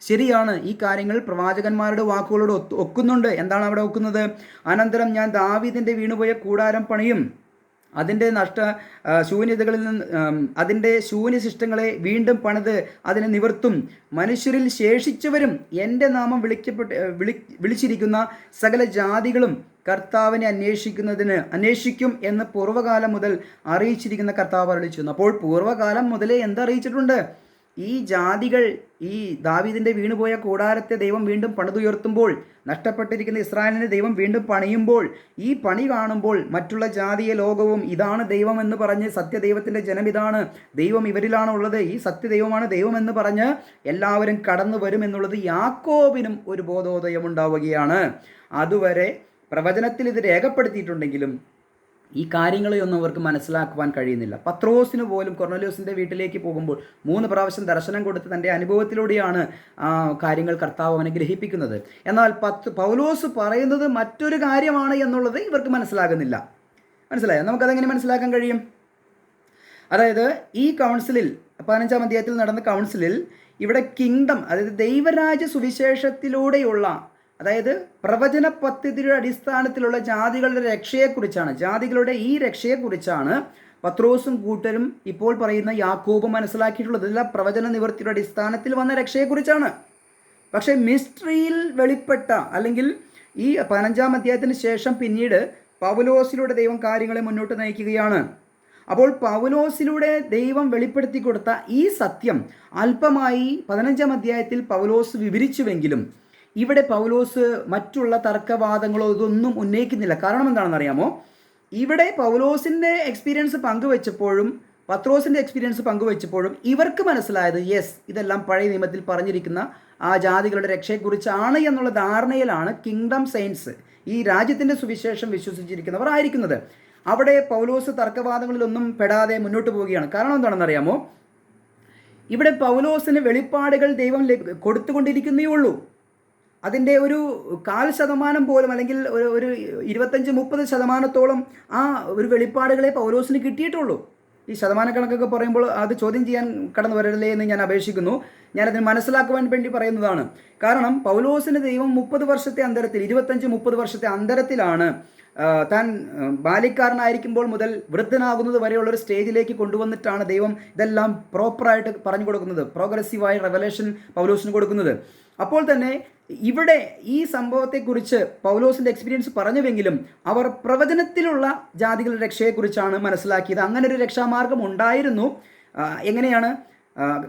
ശരിയാണ്, ഈ കാര്യങ്ങൾ പ്രവാചകന്മാരുടെ വാക്കുകളോട് ഒക്കുന്നുണ്ട്. എന്താണ് അവിടെ ഒക്കുന്നത്? അനന്തരം ഞാൻ ദാവീദിൻ്റെ വീണുപോയ കൂടാരം പണിയും, അതിൻ്റെ ശൂന്യതകളിൽ നിന്ന് അതിൻ്റെ ശൂന്യശിഷ്ടങ്ങളെ വീണ്ടും പണിത് അതിനെ നിവർത്തും. മനുഷ്യരിൽ ശേഷിച്ചവരും എൻ്റെ നാമം വിളിച്ചിരിക്കുന്ന സകല ജാതികളും കർത്താവിനെ അന്വേഷിക്കും എന്ന് പൂർവ്വകാലം മുതൽ അറിയിച്ചിരിക്കുന്ന കർത്താവ് അരുളിച്ചെന്നു. അപ്പോൾ പൂർവ്വകാലം മുതലേ എന്തറിയിച്ചിട്ടുണ്ട്? ഈ ജാതികൾ ഈ ദാവീദിൻ്റെ വീണുപോയ കൂടാരത്തെ ദൈവം വീണ്ടും പണിതുയർത്തുമ്പോൾ, നഷ്ടപ്പെട്ടിരിക്കുന്ന ഇസ്രായേലിനെ ദൈവം വീണ്ടും പണിയുമ്പോൾ, ഈ പണി കാണുമ്പോൾ മറ്റുള്ള ജാതീയ ലോകവും ഇതാണ് ദൈവം എന്ന് പറഞ്ഞ്, സത്യദൈവത്തിൻ്റെ ജനം ഇതാണ്, ദൈവം ഇവരിലാണ് ഉള്ളത്, ഈ സത്യദൈവമാണ് ദൈവം എന്ന് പറഞ്ഞ് എല്ലാവരും കടന്നു വരും എന്നുള്ളത് യാക്കോബിനും ഒരു ബോധോദയം ഉണ്ടാവുകയാണ്. അതുവരെ പ്രവചനത്തിൽ ഇത് രേഖപ്പെടുത്തിയിട്ടുണ്ടെങ്കിലും ഈ കാര്യങ്ങളെയൊന്നും അവർക്ക് മനസ്സിലാക്കുവാൻ കഴിയുന്നില്ല. പത്രോസിന് പോലും കൊർന്നേലിയോസിൻ്റെ വീട്ടിലേക്ക് പോകുമ്പോൾ 3 പ്രാവശ്യം ദർശനം കൊടുത്ത് തൻ്റെ അനുഭവത്തിലൂടെയാണ് കാര്യങ്ങൾ കർത്താവ് അവനെ ഗ്രഹിപ്പിക്കുന്നത്. എന്നാൽ പൗലോസ് പറയുന്നത് മറ്റൊരു കാര്യമാണ് എന്നുള്ളത് ഇവർക്ക് മനസ്സിലാകുന്നില്ല. മനസ്സിലായോ? നമുക്കതെങ്ങനെ മനസ്സിലാക്കാൻ കഴിയും? അതായത് ഈ കൗൺസിലിൽ 15-ാം അധ്യായത്തിൽ നടന്ന കൗൺസിലിൽ ഇവിടെ കിങ്ഡം, അതായത് ദൈവരാജ്യ സുവിശേഷത്തിലൂടെയുള്ള, അതായത് പ്രവചന പദ്ധതിയുടെ അടിസ്ഥാനത്തിലുള്ള ജാതികളുടെ രക്ഷയെക്കുറിച്ചാണ്, ജാതികളുടെ ഈ രക്ഷയെക്കുറിച്ചാണ് പത്രോസും കൂട്ടരും ഇപ്പോൾ പറയുന്ന യാക്കോബും മനസ്സിലാക്കിയിട്ടുള്ളത്. ഇതെല്ലാം പ്രവചന നിവൃത്തിയുടെ അടിസ്ഥാനത്തിൽ വന്ന രക്ഷയെക്കുറിച്ചാണ്. പക്ഷേ മിസ്റ്ററിയിൽ വെളിപ്പെട്ട, അല്ലെങ്കിൽ ഈ 15-ാം അധ്യായത്തിന് ശേഷം പിന്നീട് പൗലോസിലൂടെ ദൈവം കാര്യങ്ങളെ മുന്നോട്ട് നയിക്കുകയാണ്. അപ്പോൾ പൗലോസിലൂടെ ദൈവം വെളിപ്പെടുത്തി കൊടുത്ത ഈ സത്യം അല്പമായി 15-ാം അധ്യായത്തിൽ പൗലോസ് വിവരിച്ചുവെങ്കിലും ഇവിടെ പൗലോസ് മറ്റുള്ള തർക്കവാദങ്ങളോ ഇതൊന്നും ഉന്നയിക്കുന്നില്ല. കാരണം എന്താണെന്ന് അറിയാമോ? ഇവിടെ പൗലോസിൻ്റെ എക്സ്പീരിയൻസ് പങ്കുവെച്ചപ്പോഴും പത്രോസിൻ്റെ എക്സ്പീരിയൻസ് പങ്കുവെച്ചപ്പോഴും ഇവർക്ക് മനസ്സിലായത് യെസ്, ഇതെല്ലാം പഴയ നിയമത്തിൽ പറഞ്ഞിരിക്കുന്ന ആ ജാതികളുടെ രക്ഷയെക്കുറിച്ചാണ് എന്നുള്ള ധാരണയിലാണ് കിങ്ഡം സെയിൻസ്, ഈ രാജ്യത്തിൻ്റെ സുവിശേഷം വിശ്വസിച്ചിരിക്കുന്നവർ ആയിരിക്കുന്നത്. അവിടെ പൗലോസ് തർക്കവാദങ്ങളിലൊന്നും പെടാതെ മുന്നോട്ട് പോവുകയാണ്. കാരണം എന്താണെന്ന് അറിയാമോ? ഇവിടെ പൗലോസിന് വെളിപ്പാടുകൾ ദൈവം കൊടുത്തുകൊണ്ടിരിക്കുന്നേ ഉള്ളൂ. അതിൻ്റെ ഒരു 1/4% പോലും, അല്ലെങ്കിൽ ഒരു 25-30% ആ ഒരു വെളിപ്പാടുകളെ പൗലോസിന് കിട്ടിയിട്ടുള്ളൂ. ഈ ശതമാനക്കണക്കൊക്കെ പറയുമ്പോൾ അത് ചോദ്യം ചെയ്യാൻ കടന്നു വരല്ലേ എന്ന് ഞാൻ അപേക്ഷിക്കുന്നു. ഞാനതിന് മനസ്സിലാക്കുവാൻ വേണ്ടി പറയുന്നതാണ്. കാരണം പൗലോസിന് ദൈവം 30 വർഷത്തെ അന്തരത്തിൽ, 25-30 വർഷത്തെ അന്തരത്തിലാണ് താൻ ബാല്യക്കാരനായിരിക്കുമ്പോൾ മുതൽ വൃദ്ധനാകുന്നത് വരെയുള്ള ഒരു സ്റ്റേജിലേക്ക് കൊണ്ടുവന്നിട്ടാണ് ദൈവം ഇതെല്ലാം പ്രോപ്പറായിട്ട് പറഞ്ഞു കൊടുക്കുന്നത്, പ്രോഗ്രസീവായ റെവലേഷൻ പൗലോസിന് കൊടുക്കുന്നത്. അപ്പോൾ തന്നെ ഇവിടെ ഈ സംഭവത്തെക്കുറിച്ച് പൗലോസിൻ്റെ എക്സ്പീരിയൻസ് പറഞ്ഞുവെങ്കിലും അവർ പ്രവചനത്തിലുള്ള ജാതികളുടെ രക്ഷയെക്കുറിച്ചാണ് മനസ്സിലാക്കിയത്. അങ്ങനെ ഒരു രക്ഷാമാർഗം ഉണ്ടായിരുന്നു. എങ്ങനെയാണ്?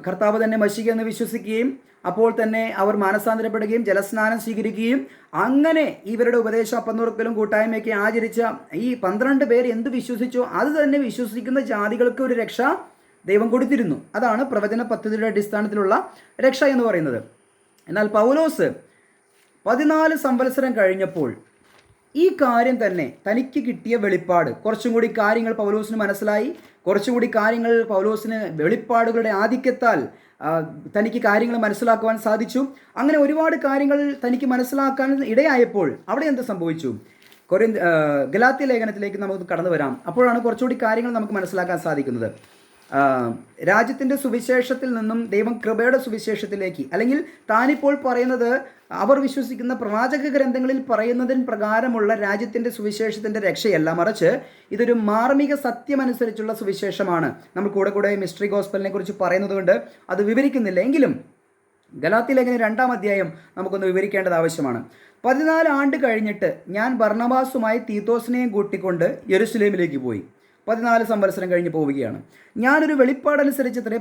കർത്താവ് തന്നെ മശിക എന്ന് വിശ്വസിക്കുകയും അപ്പോൾ തന്നെ അവർ മാനസാന്തരപ്പെടുകയും ജലസ്നാനം സ്വീകരിക്കുകയും അങ്ങനെ ഇവരുടെ ഉപദേശം അപ്പന്നുറക്കലും കൂട്ടായ്മയൊക്കെ ആചരിച്ച ഈ 12 പേർ എന്ത് വിശ്വസിച്ചോ അത് തന്നെ വിശ്വസിക്കുന്ന ജാതികൾക്ക് ഒരു രക്ഷ ദൈവം കൊടുത്തിരുന്നു. അതാണ് പ്രവചന പദ്ധതിയുടെ അടിസ്ഥാനത്തിലുള്ള രക്ഷ എന്ന് പറയുന്നത്. എന്നാൽ പൗലോസ് 14 സംവത്സരം കഴിഞ്ഞപ്പോൾ ഈ കാര്യം തന്നെ തനിക്ക് കിട്ടിയ വെളിപ്പാട്, കുറച്ചും കൂടി കാര്യങ്ങൾ പൗലോസിന് മനസ്സിലായി, കുറച്ചുകൂടി കാര്യങ്ങൾ പൗലോസിന് വെളിപ്പാടുകളുടെ ആധിക്യത്താൽ തനിക്ക് കാര്യങ്ങൾ മനസ്സിലാക്കുവാൻ സാധിച്ചു. അങ്ങനെ ഒരുപാട് കാര്യങ്ങൾ തനിക്ക് മനസ്സിലാക്കാൻ ഇടയായപ്പോൾ അവിടെ എന്ത് സംഭവിച്ചു? ഗലാത്യ ലേഖനത്തിലേക്ക് നമുക്ക് കടന്നു വരാം. അപ്പോഴാണ് കുറച്ചുകൂടി കാര്യങ്ങൾ നമുക്ക് മനസ്സിലാക്കാൻ സാധിക്കുന്നത്. രാജ്യത്തിൻ്റെ സുവിശേഷത്തിൽ നിന്നും ദൈവം കൃപയുടെ സുവിശേഷത്തിലേക്ക്, അല്ലെങ്കിൽ താനിപ്പോൾ പറയുന്നത് അവർ വിശ്വസിക്കുന്ന പ്രവാചക ഗ്രന്ഥങ്ങളിൽ പറയുന്നതിന് പ്രകാരമുള്ള രാജ്യത്തിൻ്റെ സുവിശേഷത്തിൻ്റെ രക്ഷയല്ല, മറിച്ച് ഇതൊരു മാർമിക സത്യമനുസരിച്ചുള്ള സുവിശേഷമാണ്. നമ്മൾ കൂടെ മിസ്റ്ററി ഗോസ്പലിനെ കുറിച്ച് പറയുന്നത് കൊണ്ട് അത് വിവരിക്കുന്നില്ല. എങ്കിലും ഗലാത്യ ലേഖനം 2-ാം അധ്യായം നമുക്കൊന്ന് വിവരിക്കേണ്ടത് ആവശ്യമാണ്. 14 ആണ്ട് കഴിഞ്ഞിട്ട് ഞാൻ ബർന്നബാസുമായി തീത്തോസിനെയും കൂട്ടിക്കൊണ്ട് യെരുശലേമിലേക്ക് പോയി. 14 സംവത്സരം കഴിഞ്ഞ് പോവുകയാണ്. ഞാനൊരു വെളിപ്പാടനുസരിച്ചത്രേ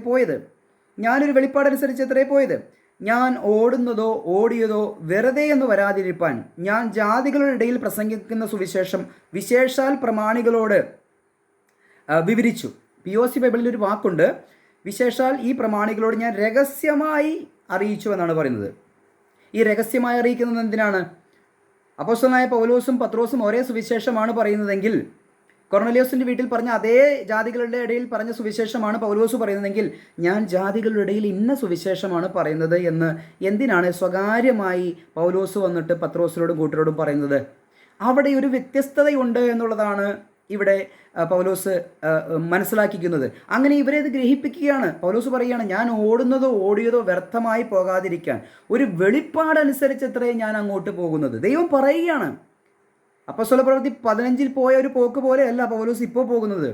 പോയത്. ഞാൻ ഓടുന്നതോ ഓടിയതോ വെറുതെ എന്ന് വരാതിരിപ്പാൻ ഞാൻ ജാതികളുടെ ഇടയിൽ പ്രസംഗിക്കുന്ന സുവിശേഷം വിശേഷാൽ പ്രമാണികളോട് വിവരിച്ചു. POC ബൈബിളിൽ ഒരു വാക്കുണ്ട്, വിശേഷാൽ ഈ പ്രമാണികളോട് ഞാൻ രഹസ്യമായി അറിയിച്ചു എന്നാണ് പറയുന്നത്. ഈ രഹസ്യമായി അറിയിക്കുന്നത് എന്തിനാണ്? അപ്പോസ്തലനായ പൗലോസും പത്രോസും ഒരേ സുവിശേഷമാണ് പറയുന്നതെങ്കിൽ, കൊർന്നലിയോസിൻ്റെ വീട്ടിൽ പറഞ്ഞ അതേ ജാതികളുടെ ഇടയിൽ പറഞ്ഞ സുവിശേഷമാണ് പൗലോസ് പറയുന്നതെങ്കിൽ, ഞാൻ ജാതികളുടെ ഇടയിൽ ഇന്ന സുവിശേഷമാണ് പറയുന്നത് എന്ന് എന്തിനാണ് സ്വകാര്യമായി പൗലോസ് വന്നിട്ട് പത്രോസിനോടും കൂട്ടരോടും പറയുന്നത്? അവിടെ ഒരു വ്യത്യസ്തതയുണ്ട് എന്നുള്ളതാണ് ഇവിടെ പൗലോസ് മനസ്സിലാക്കിക്കുന്നത്. അങ്ങനെ ഇവരെ ഇത് ഗ്രഹിപ്പിക്കുകയാണ്. പൗലോസ് പറയുകയാണ്, ഞാൻ ഓടുന്നതോ ഓടിയതോ വ്യർത്ഥമായി പോകാതിരിക്കാൻ ഒരു വെളിപ്പാടനുസരിച്ചത്രേ ഞാൻ അങ്ങോട്ട് പോകുന്നത്. ദൈവം പറയുകയാണ്. അപ്പോസ്തല പ്രവൃത്തി 15 പോയ ഒരു പോക്ക് പോലെയല്ല പൗലോസ് ഇപ്പോൾ പോകുന്നത്.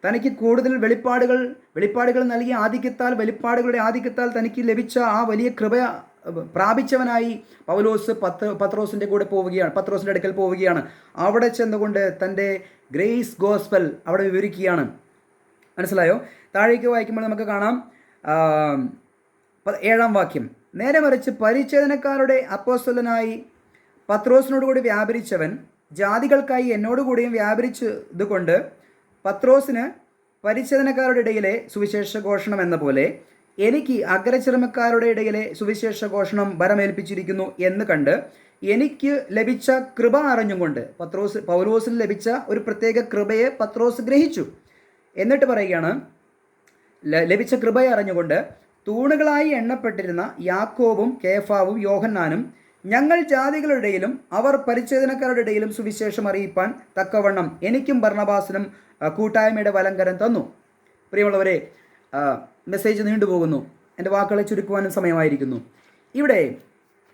തനിക്ക് കൂടുതൽ വെളിപ്പാടുകൾ നൽകിയ വെളിപ്പാടുകളുടെ ആധിക്യത്താൽ തനിക്ക് ലഭിച്ച ആ വലിയ കൃപ പ്രാപിച്ചവനായി പൗലോസ് പത്രോസിൻ്റെ അടുക്കൽ പോവുകയാണ്. അവിടെ ചെന്നുകൊണ്ട് തൻ്റെ ഗ്രേസ് ഗോസ്പൽ അവിടെ വിവരിക്കുകയാണ്. മനസ്സിലായോ? താഴേക്ക് വായിക്കുമ്പോൾ നമുക്ക് കാണാം 7-ാം വാക്യം, നേരെ മറിച്ച് പരിച്ഛേദനക്കാരുടെ അപ്പോസ്തലനായി പത്രോസിനോട് കൂടി വ്യാപരിച്ചവൻ ജാതികൾക്കായി എന്നോടുകൂടിയും വ്യാപരിച്ചത് കൊണ്ട് പത്രോസിന് പരിച്ഛേദനക്കാരുടെ ഇടയിലെ സുവിശേഷ ഘോഷണം എന്ന പോലെ എനിക്ക് അഗ്രചർമ്മക്കാരുടെ ഇടയിലെ സുവിശേഷ ഘോഷണം ഭരമേൽപ്പിച്ചിരിക്കുന്നു എന്ന് കണ്ട് എനിക്ക് ലഭിച്ച കൃപ അറിഞ്ഞുകൊണ്ട് പൗലോസിന് ലഭിച്ച ഒരു പ്രത്യേക കൃപയെ പത്രോസ് ഗ്രഹിച്ചു. എന്നിട്ട് പറയുകയാണ്, ലഭിച്ച കൃപയെ അറിഞ്ഞുകൊണ്ട് തൂണുകളായി എണ്ണപ്പെട്ടിരുന്ന യാക്കോബും കേഫാവും യോഹന്നാനും ഞങ്ങൾ ജാതികളുടെ ഇടയിലും അവർ പരിച്ഛേദനക്കാരുടെ ഇടയിലും സുവിശേഷം അറിയിപ്പാൻ തക്കവണ്ണം എനിക്കും ബർന്നബാസിനും കൂട്ടായ്മയുടെ വലങ്കരം തന്നു. പ്രിയമുള്ളവരെ, മെസ്സേജ് നീണ്ടുപോകുന്നു. എൻ്റെ വാക്കുകളെ ചുരുക്കുവാനും സമയമായിരിക്കുന്നു. ഇവിടെ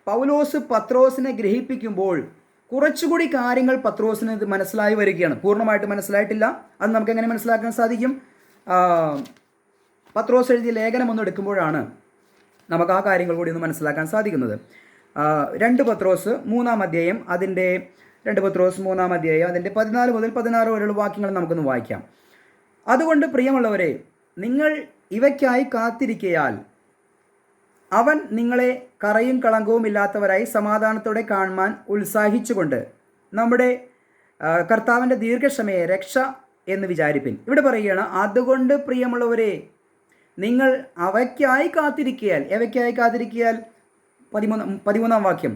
പൗലോസ് പത്രോസിനെ ഗ്രഹിപ്പിക്കുമ്പോൾ കുറച്ചുകൂടി കാര്യങ്ങൾ പത്രോസിന് മനസ്സിലായി വരികയാണ്. പൂർണ്ണമായിട്ട് മനസ്സിലായിട്ടില്ല. അത് നമുക്ക് എങ്ങനെ മനസ്സിലാക്കാൻ സാധിക്കും? പത്രോസ് എഴുതിയ ലേഖനം ഒന്ന് എടുക്കുമ്പോഴാണ് നമുക്ക് ആ കാര്യങ്ങൾ കൂടി ഒന്ന് മനസ്സിലാക്കാൻ സാധിക്കുന്നത്. 2 പത്രോസ് 3-ാം അധ്യായം അതിൻ്റെ 2 പത്രോസ് 3-ാം അധ്യായം അതിൻ്റെ 14 മുതൽ 16 വരെയുള്ള വാക്യങ്ങൾ നമുക്കൊന്ന് വായിക്കാം. അതുകൊണ്ട് പ്രിയമുള്ളവരെ, നിങ്ങൾ ഇവയ്ക്കായി കാത്തിരിക്കയാൽ അവൻ നിങ്ങളെ കറയും കളങ്കവും ഇല്ലാത്തവരായി സമാധാനത്തോടെ കാണുവാൻ ഉത്സാഹിച്ചുകൊണ്ട് നമ്മുടെ കർത്താവിൻ്റെ ദീർഘക്ഷമയെ രക്ഷ എന്ന് വിചാരിപ്പിൻ. ഇവിടെ പറയുകയാണ്, അതുകൊണ്ട് പ്രിയമുള്ളവരെ, നിങ്ങൾ അവയ്ക്കായി കാത്തിരിക്കയാൽ. എവയ്ക്കായി കാത്തിരിക്കയാൽ? 13-ാം വാക്യം,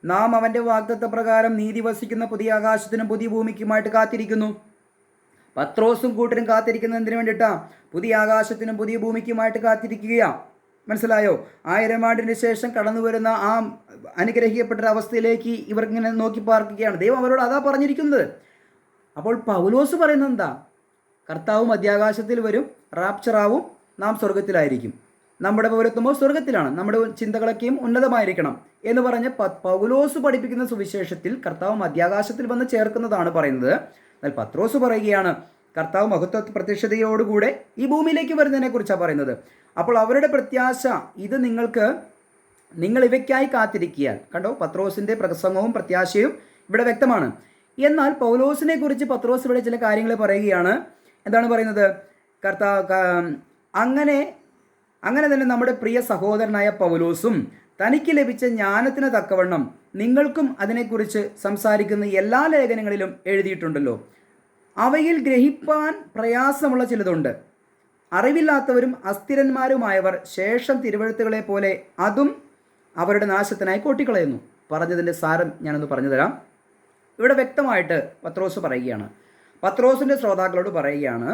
നാം അവൻ്റെ വാഗ്ദത്ത പ്രകാരം നീതി വസിക്കുന്ന പുതിയ ആകാശത്തിനും പുതിയ ഭൂമിക്കുമായിട്ട് കാത്തിരിക്കുന്നു. പത്രോസും കൂട്ടരും കാത്തിരിക്കുന്നത് എന്തിനു വേണ്ടിയിട്ടാ? പുതിയ ആകാശത്തിനും പുതിയ ഭൂമിക്കുമായിട്ട് കാത്തിരിക്കുകയാണ്. മനസ്സിലായോ? 1000 ആണ്ടിന് ശേഷം കടന്നു വരുന്ന ആ അനുഗ്രഹിക്കപ്പെട്ട അവസ്ഥയിലേക്ക് ഇവർ ഇങ്ങനെ നോക്കി പാർക്കുകയാണ്. ദൈവം അവരോട് അതാ പറഞ്ഞിരിക്കുന്നത്. അപ്പോൾ പൗലോസ് പറയുന്നത് എന്താ? കർത്താവ് മധ്യാകാശത്തിൽ വരും, റാപ്ചറാവും, നാം സ്വർഗത്തിലായിരിക്കും. നമ്മുടെ പൗരത്വമോ സ്വർഗത്തിലാണ്, നമ്മുടെ ചിന്തകളൊക്കെയും ഉന്നതമായിരിക്കണം എന്ന് പറഞ്ഞ് പൗലോസ് പഠിപ്പിക്കുന്ന സുവിശേഷത്തിൽ കർത്താവ് മധ്യാകാശത്തിൽ വന്ന് ചേർക്കുന്നതാണ് പറയുന്നത്. എന്നാൽ പത്രോസ് പറയുകയാണ് കർത്താവ് മഹത്വ പ്രത്യക്ഷതയോടുകൂടെ ഈ ഭൂമിയിലേക്ക് വരുന്നതിനെ കുറിച്ചാണ് പറയുന്നത്. അപ്പോൾ അവരുടെ പ്രത്യാശ ഇത് നിങ്ങൾ ഇവയ്ക്കായി കാത്തിരിക്കുക. കണ്ടോ, പത്രോസിൻ്റെ പ്രസംഗവും പ്രത്യാശയും ഇവിടെ വ്യക്തമാണ്. എന്നാൽ പൗലോസിനെ കുറിച്ച് പത്രോസ് ഇവിടെ ചില കാര്യങ്ങൾ പറയുകയാണ്. എന്താണ് പറയുന്നത്? അങ്ങനെ തന്നെ നമ്മുടെ പ്രിയ സഹോദരനായ പൗലോസും തനിക്ക് ലഭിച്ച ജ്ഞാനത്തിന് തക്കവണ്ണം നിങ്ങൾക്കും അതിനെക്കുറിച്ച് സംസാരിക്കുന്ന എല്ലാ ലേഖനങ്ങളിലും എഴുതിയിട്ടുണ്ടല്ലോ. അവയിൽ ഗ്രഹിപ്പാൻ പ്രയാസമുള്ള ചിലതുണ്ട്. അറിവില്ലാത്തവരും അസ്ഥിരന്മാരുമായവർ ശേഷം തിരുവെഴുത്തുകളെ പോലെ അതും അവരുടെ നാശത്തിനായി കൊട്ടിക്കളയുന്നു. പറഞ്ഞതിൻ്റെ സാരം ഞാനൊന്ന് പറഞ്ഞു തരാം. ഇവിടെ വ്യക്തമായിട്ട് പത്രോസ് പറയുകയാണ്, പത്രോസിൻ്റെ ശ്രോതാക്കളോട് പറയുകയാണ്,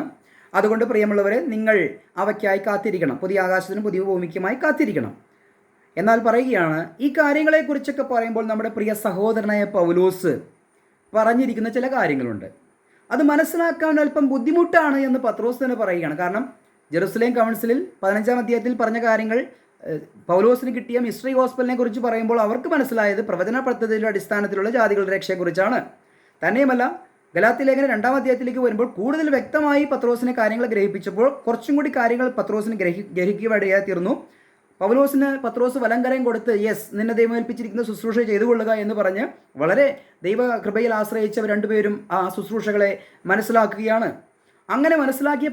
അതുകൊണ്ട് പ്രിയമുള്ളവരെ നിങ്ങൾ അവയ്ക്കായി കാത്തിരിക്കണം, പുതിയ ആകാശത്തിനും പുതിയ ഭൂമിക്കുമായി കാത്തിരിക്കണം. എന്നാൽ പറയുകയാണ് ഈ കാര്യങ്ങളെക്കുറിച്ചൊക്കെ പറയുമ്പോൾ നമ്മുടെ പ്രിയ സഹോദരനായ പൗലോസ് പറഞ്ഞിരിക്കുന്ന ചില കാര്യങ്ങളുണ്ട്. അത് മനസ്സിലാക്കാൻ അല്പം ബുദ്ധിമുട്ടാണ് എന്ന് പത്രോസ് തന്നെ പറയുകയാണ്. കാരണം ജെറുസലേം കൗൺസിലിൽ 15-ാം അധ്യായത്തിൽ പറഞ്ഞ കാര്യങ്ങൾ പൗലോസിന് കിട്ടിയ മിസ്റ്ററി ഗോസ്പലിനെ കുറിച്ച് പറയുമ്പോൾ അവർക്ക് മനസ്സിലായത് പ്രവചന പദ്ധതിയുടെ അടിസ്ഥാനത്തിലുള്ള ജാതികളുടെ രക്ഷയെക്കുറിച്ചാണ്. തന്നെയുമല്ല ഗലാത്യ ലേഖനം 2-ാം അധ്യായത്തിലേക്ക് വരുമ്പോൾ കൂടുതൽ വ്യക്തമായി പത്രോസിനെ കാര്യങ്ങൾ ഗ്രഹിപ്പിച്ചപ്പോൾ കുറച്ചും കൂടി കാര്യങ്ങൾ പത്രോസിന് ഗ്രഹിക്കുവാനിടയായി തീർന്നു. പത്രോസ് വലങ്കരയും കൊടുത്ത് നിന്നെ ദൈവം ഏൽപ്പിച്ചിരിക്കുന്ന ശുശ്രൂഷ ചെയ്തുകൊള്ളുക എന്ന് പറഞ്ഞ് വളരെ ദൈവകൃപയിൽ ആശ്രയിച്ചവർ രണ്ടുപേരും ആ ശുശ്രൂഷകളെ മനസ്സിലാക്കുകയാണ്. അങ്ങനെ മനസ്സിലാക്കിയ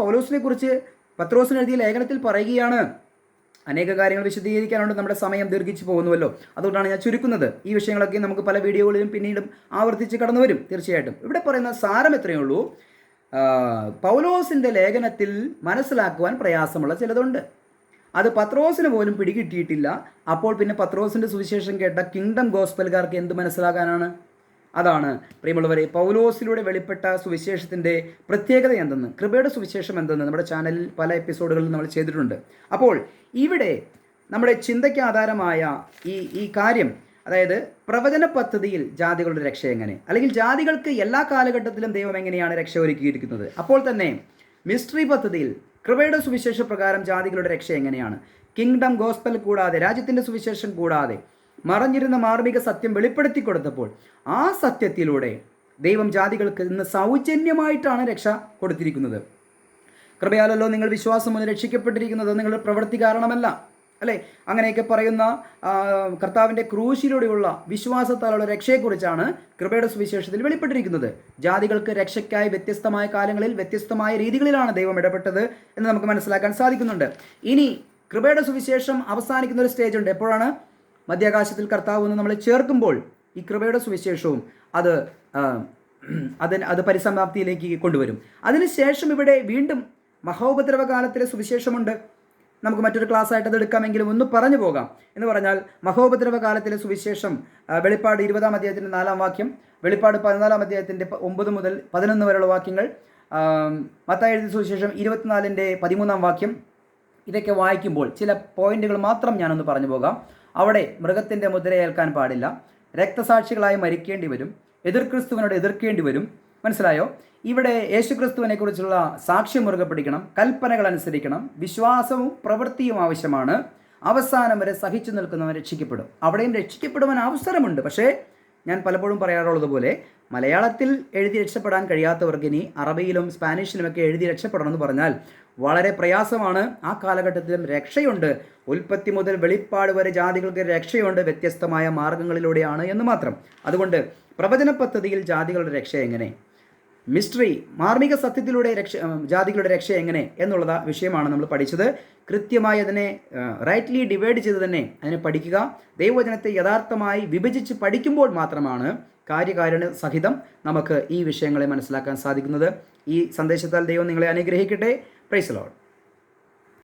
പൗലോസിനെ കുറിച്ച് പത്രോസിന് എഴുതിയ ലേഖനത്തിൽ പറയുകയാണ്. അനേക കാര്യങ്ങൾ വിശദീകരിക്കാനുണ്ട്, നമ്മുടെ സമയം ദീർഘിച്ചു പോകുന്നുവല്ലോ, അതുകൊണ്ടാണ് ഞാൻ ചുരുക്കുന്നത്. ഈ വിഷയങ്ങളൊക്കെ നമുക്ക് പല വീഡിയോകളിലും പിന്നീടും ആവർത്തിച്ച് കടന്നു വരും തീർച്ചയായിട്ടും. ഇവിടെ പറയുന്ന സാരം എത്രയേ ഉള്ളൂ, പൗലോസിൻ്റെ ലേഖനത്തിൽ മനസ്സിലാക്കുവാൻ പ്രയാസമുള്ള ചിലതുണ്ട്. അത് പത്രോസിന് പോലും പിടികിട്ടിയിട്ടില്ല. അപ്പോൾ പിന്നെ പത്രോസിൻ്റെ സുവിശേഷം കേട്ട കിങ്ഡം ഗോസ്പൽകാർക്ക് എന്ത് മനസ്സിലാകാനാണ്? അതാണ് പ്രിയമുള്ളവരെ പൗലോസിലൂടെ വെളിപ്പെട്ട സുവിശേഷത്തിൻ്റെ പ്രത്യേകത എന്തെന്ന്, കൃപയുടെ സുവിശേഷം എന്തെന്ന് നമ്മുടെ ചാനലിൽ പല എപ്പിസോഡുകളിൽ നമ്മൾ ചെയ്തിട്ടുണ്ട്. അപ്പോൾ ഇവിടെ നമ്മുടെ ചിന്തയ്ക്ക് ആധാരമായ ഈ കാര്യം, അതായത് പ്രവചന പദ്ധതിയിൽ ജാതികളുടെ രക്ഷ എങ്ങനെ, അല്ലെങ്കിൽ ജാതികൾക്ക് എല്ലാ കാലഘട്ടത്തിലും ദൈവം എങ്ങനെയാണ് രക്ഷ ഒരുക്കിയിരിക്കുന്നത്, അപ്പോൾ തന്നെ മിസ്റ്ററി പദ്ധതിയിൽ കൃപയുടെ സുവിശേഷ പ്രകാരം ജാതികളുടെ രക്ഷ എങ്ങനെയാണ്, കിങ്ഡം ഗോസ്പൽ കൂടാതെ, രാജ്യത്തിൻ്റെ സുവിശേഷം കൂടാതെ മറഞ്ഞിരുന്ന മാർമിക സത്യം വെളിപ്പെടുത്തി കൊടുത്തപ്പോൾ ആ സത്യത്തിലൂടെ ദൈവം ജാതികൾക്ക് ഇന്ന് സൗജന്യമായിട്ടാണ് രക്ഷ കൊടുത്തിരിക്കുന്നത്. കൃപയാലല്ലോ നിങ്ങൾ വിശ്വാസം മൂലം രക്ഷിക്കപ്പെട്ടിരിക്കുന്നത്, നിങ്ങളുടെ പ്രവൃത്തി കാരണമല്ല, അല്ലേ? അങ്ങനെയൊക്കെ പറയുന്ന കർത്താവിൻ്റെ ക്രൂശിലൂടെയുള്ള വിശ്വാസത്താലുള്ള രക്ഷയെക്കുറിച്ചാണ് കൃപയുടെ സുവിശേഷത്തിൽ വെളിപ്പെട്ടിരിക്കുന്നത്. ജാതികൾക്ക് രക്ഷയ്ക്കായി വ്യത്യസ്തമായ കാലങ്ങളിൽ വ്യത്യസ്തമായ രീതികളിലാണ് ദൈവം ഇടപെട്ടത് എന്ന് നമുക്ക് മനസ്സിലാക്കാൻ സാധിക്കുന്നുണ്ട്. ഇനി കൃപയുടെ സുവിശേഷം അവസാനിക്കുന്ന ഒരു സ്റ്റേജ് ഉണ്ട്. എപ്പോഴാണ്? മധ്യാകാശത്തിൽ കർത്താവ് എന്ന് നമ്മളെ ചേർക്കുമ്പോൾ ഈ കൃപയുടെ സുവിശേഷവും അത് പരിസമാപ്തിയിലേക്ക് കൊണ്ടുവരും. അതിനുശേഷം ഇവിടെ വീണ്ടും മഹോപദ്രവകാലത്തിലെ സുവിശേഷമുണ്ട്. നമുക്ക് മറ്റൊരു ക്ലാസ് ആയിട്ട് അത് എടുക്കാമെങ്കിലും ഒന്ന് പറഞ്ഞു പോകാം. എന്ന് പറഞ്ഞാൽ മഹോപദ്രവകാലത്തിലെ സുവിശേഷം വെളിപ്പാട് 20-ാം അധ്യായത്തിൻ്റെ 4-ാം വാക്യം, വെളിപ്പാട് 14-ാം അധ്യായത്തിൻ്റെ 9 മുതൽ 11 വരെയുള്ള വാക്യങ്ങൾ, മത്തായി എഴുതിയ സുവിശേഷം 24-ന്റെ 13-ാം വാക്യം, ഇതൊക്കെ വായിക്കുമ്പോൾ ചില പോയിന്റുകൾ മാത്രം ഞാനൊന്ന് പറഞ്ഞു പോകാം. അവിടെ മൃഗത്തിൻ്റെ മുദ്രയേൽക്കാൻ പാടില്ല, രക്തസാക്ഷികളായി മരിക്കേണ്ടി വരും, ക്രിസ്തുവിനോട് എതിർക്കേണ്ടി വരും. മനസ്സിലായോ? ഇവിടെ യേശുക്രിസ്തുവിനെ കുറിച്ചുള്ള സാക്ഷ്യം മുറുകെ പിടിക്കണം, കൽപ്പനകൾ അനുസരിക്കണം, വിശ്വാസവും പ്രവൃത്തിയും ആവശ്യമാണ്. അവസാനം വരെ സഹിച്ചു നിൽക്കുന്നവൻ രക്ഷിക്കപ്പെടും. അവിടെയും രക്ഷിക്കപ്പെടുവാൻ അവസരമുണ്ട്. പക്ഷേ ഞാൻ പലപ്പോഴും പറയാറുള്ളതുപോലെ മലയാളത്തിൽ എഴുതി രക്ഷപ്പെടാൻ കഴിയാത്തവർക്ക് ഇനി അറബിയിലും സ്പാനിഷിലുമൊക്കെ എഴുതി രക്ഷപ്പെടണമെന്ന് പറഞ്ഞാൽ വളരെ പ്രയാസമാണ്. ആ കാലഘട്ടത്തിലും രക്ഷയുണ്ട്. ഉൽപ്പത്തി മുതൽ വെളിപ്പാട് വരെ ജാതികൾക്ക് രക്ഷയുണ്ട്, വ്യത്യസ്തമായ മാർഗങ്ങളിലൂടെയാണ് എന്ന് മാത്രം. അതുകൊണ്ട് പ്രവചന പദ്ധതിയിൽ ജാതികളുടെ രക്ഷ എങ്ങനെ, മിസ്റ്ററി മാർമിക സത്യത്തിലൂടെ ജാതികളുടെ രക്ഷ എങ്ങനെ എന്നുള്ള വിഷയമാണ് നമ്മൾ പഠിച്ചത്. കൃത്യമായി അതിനെ റൈറ്റ്ലി ഡിവൈഡ് ചെയ്ത് തന്നെ അതിനെ പഠിക്കുക. ദൈവവചനത്തെ യഥാർത്ഥമായി വിഭജിച്ച് പഠിക്കുമ്പോൾ മാത്രമാണ് കാര്യകാരണ സഹിതം നമുക്ക് ഈ വിഷയങ്ങളെ മനസ്സിലാക്കാൻ സാധിക്കുന്നത്. ഈ സന്ദേശത്താൽ ദൈവം നിങ്ങളെ അനുഗ്രഹിക്കട്ടെ. Praise the Lord.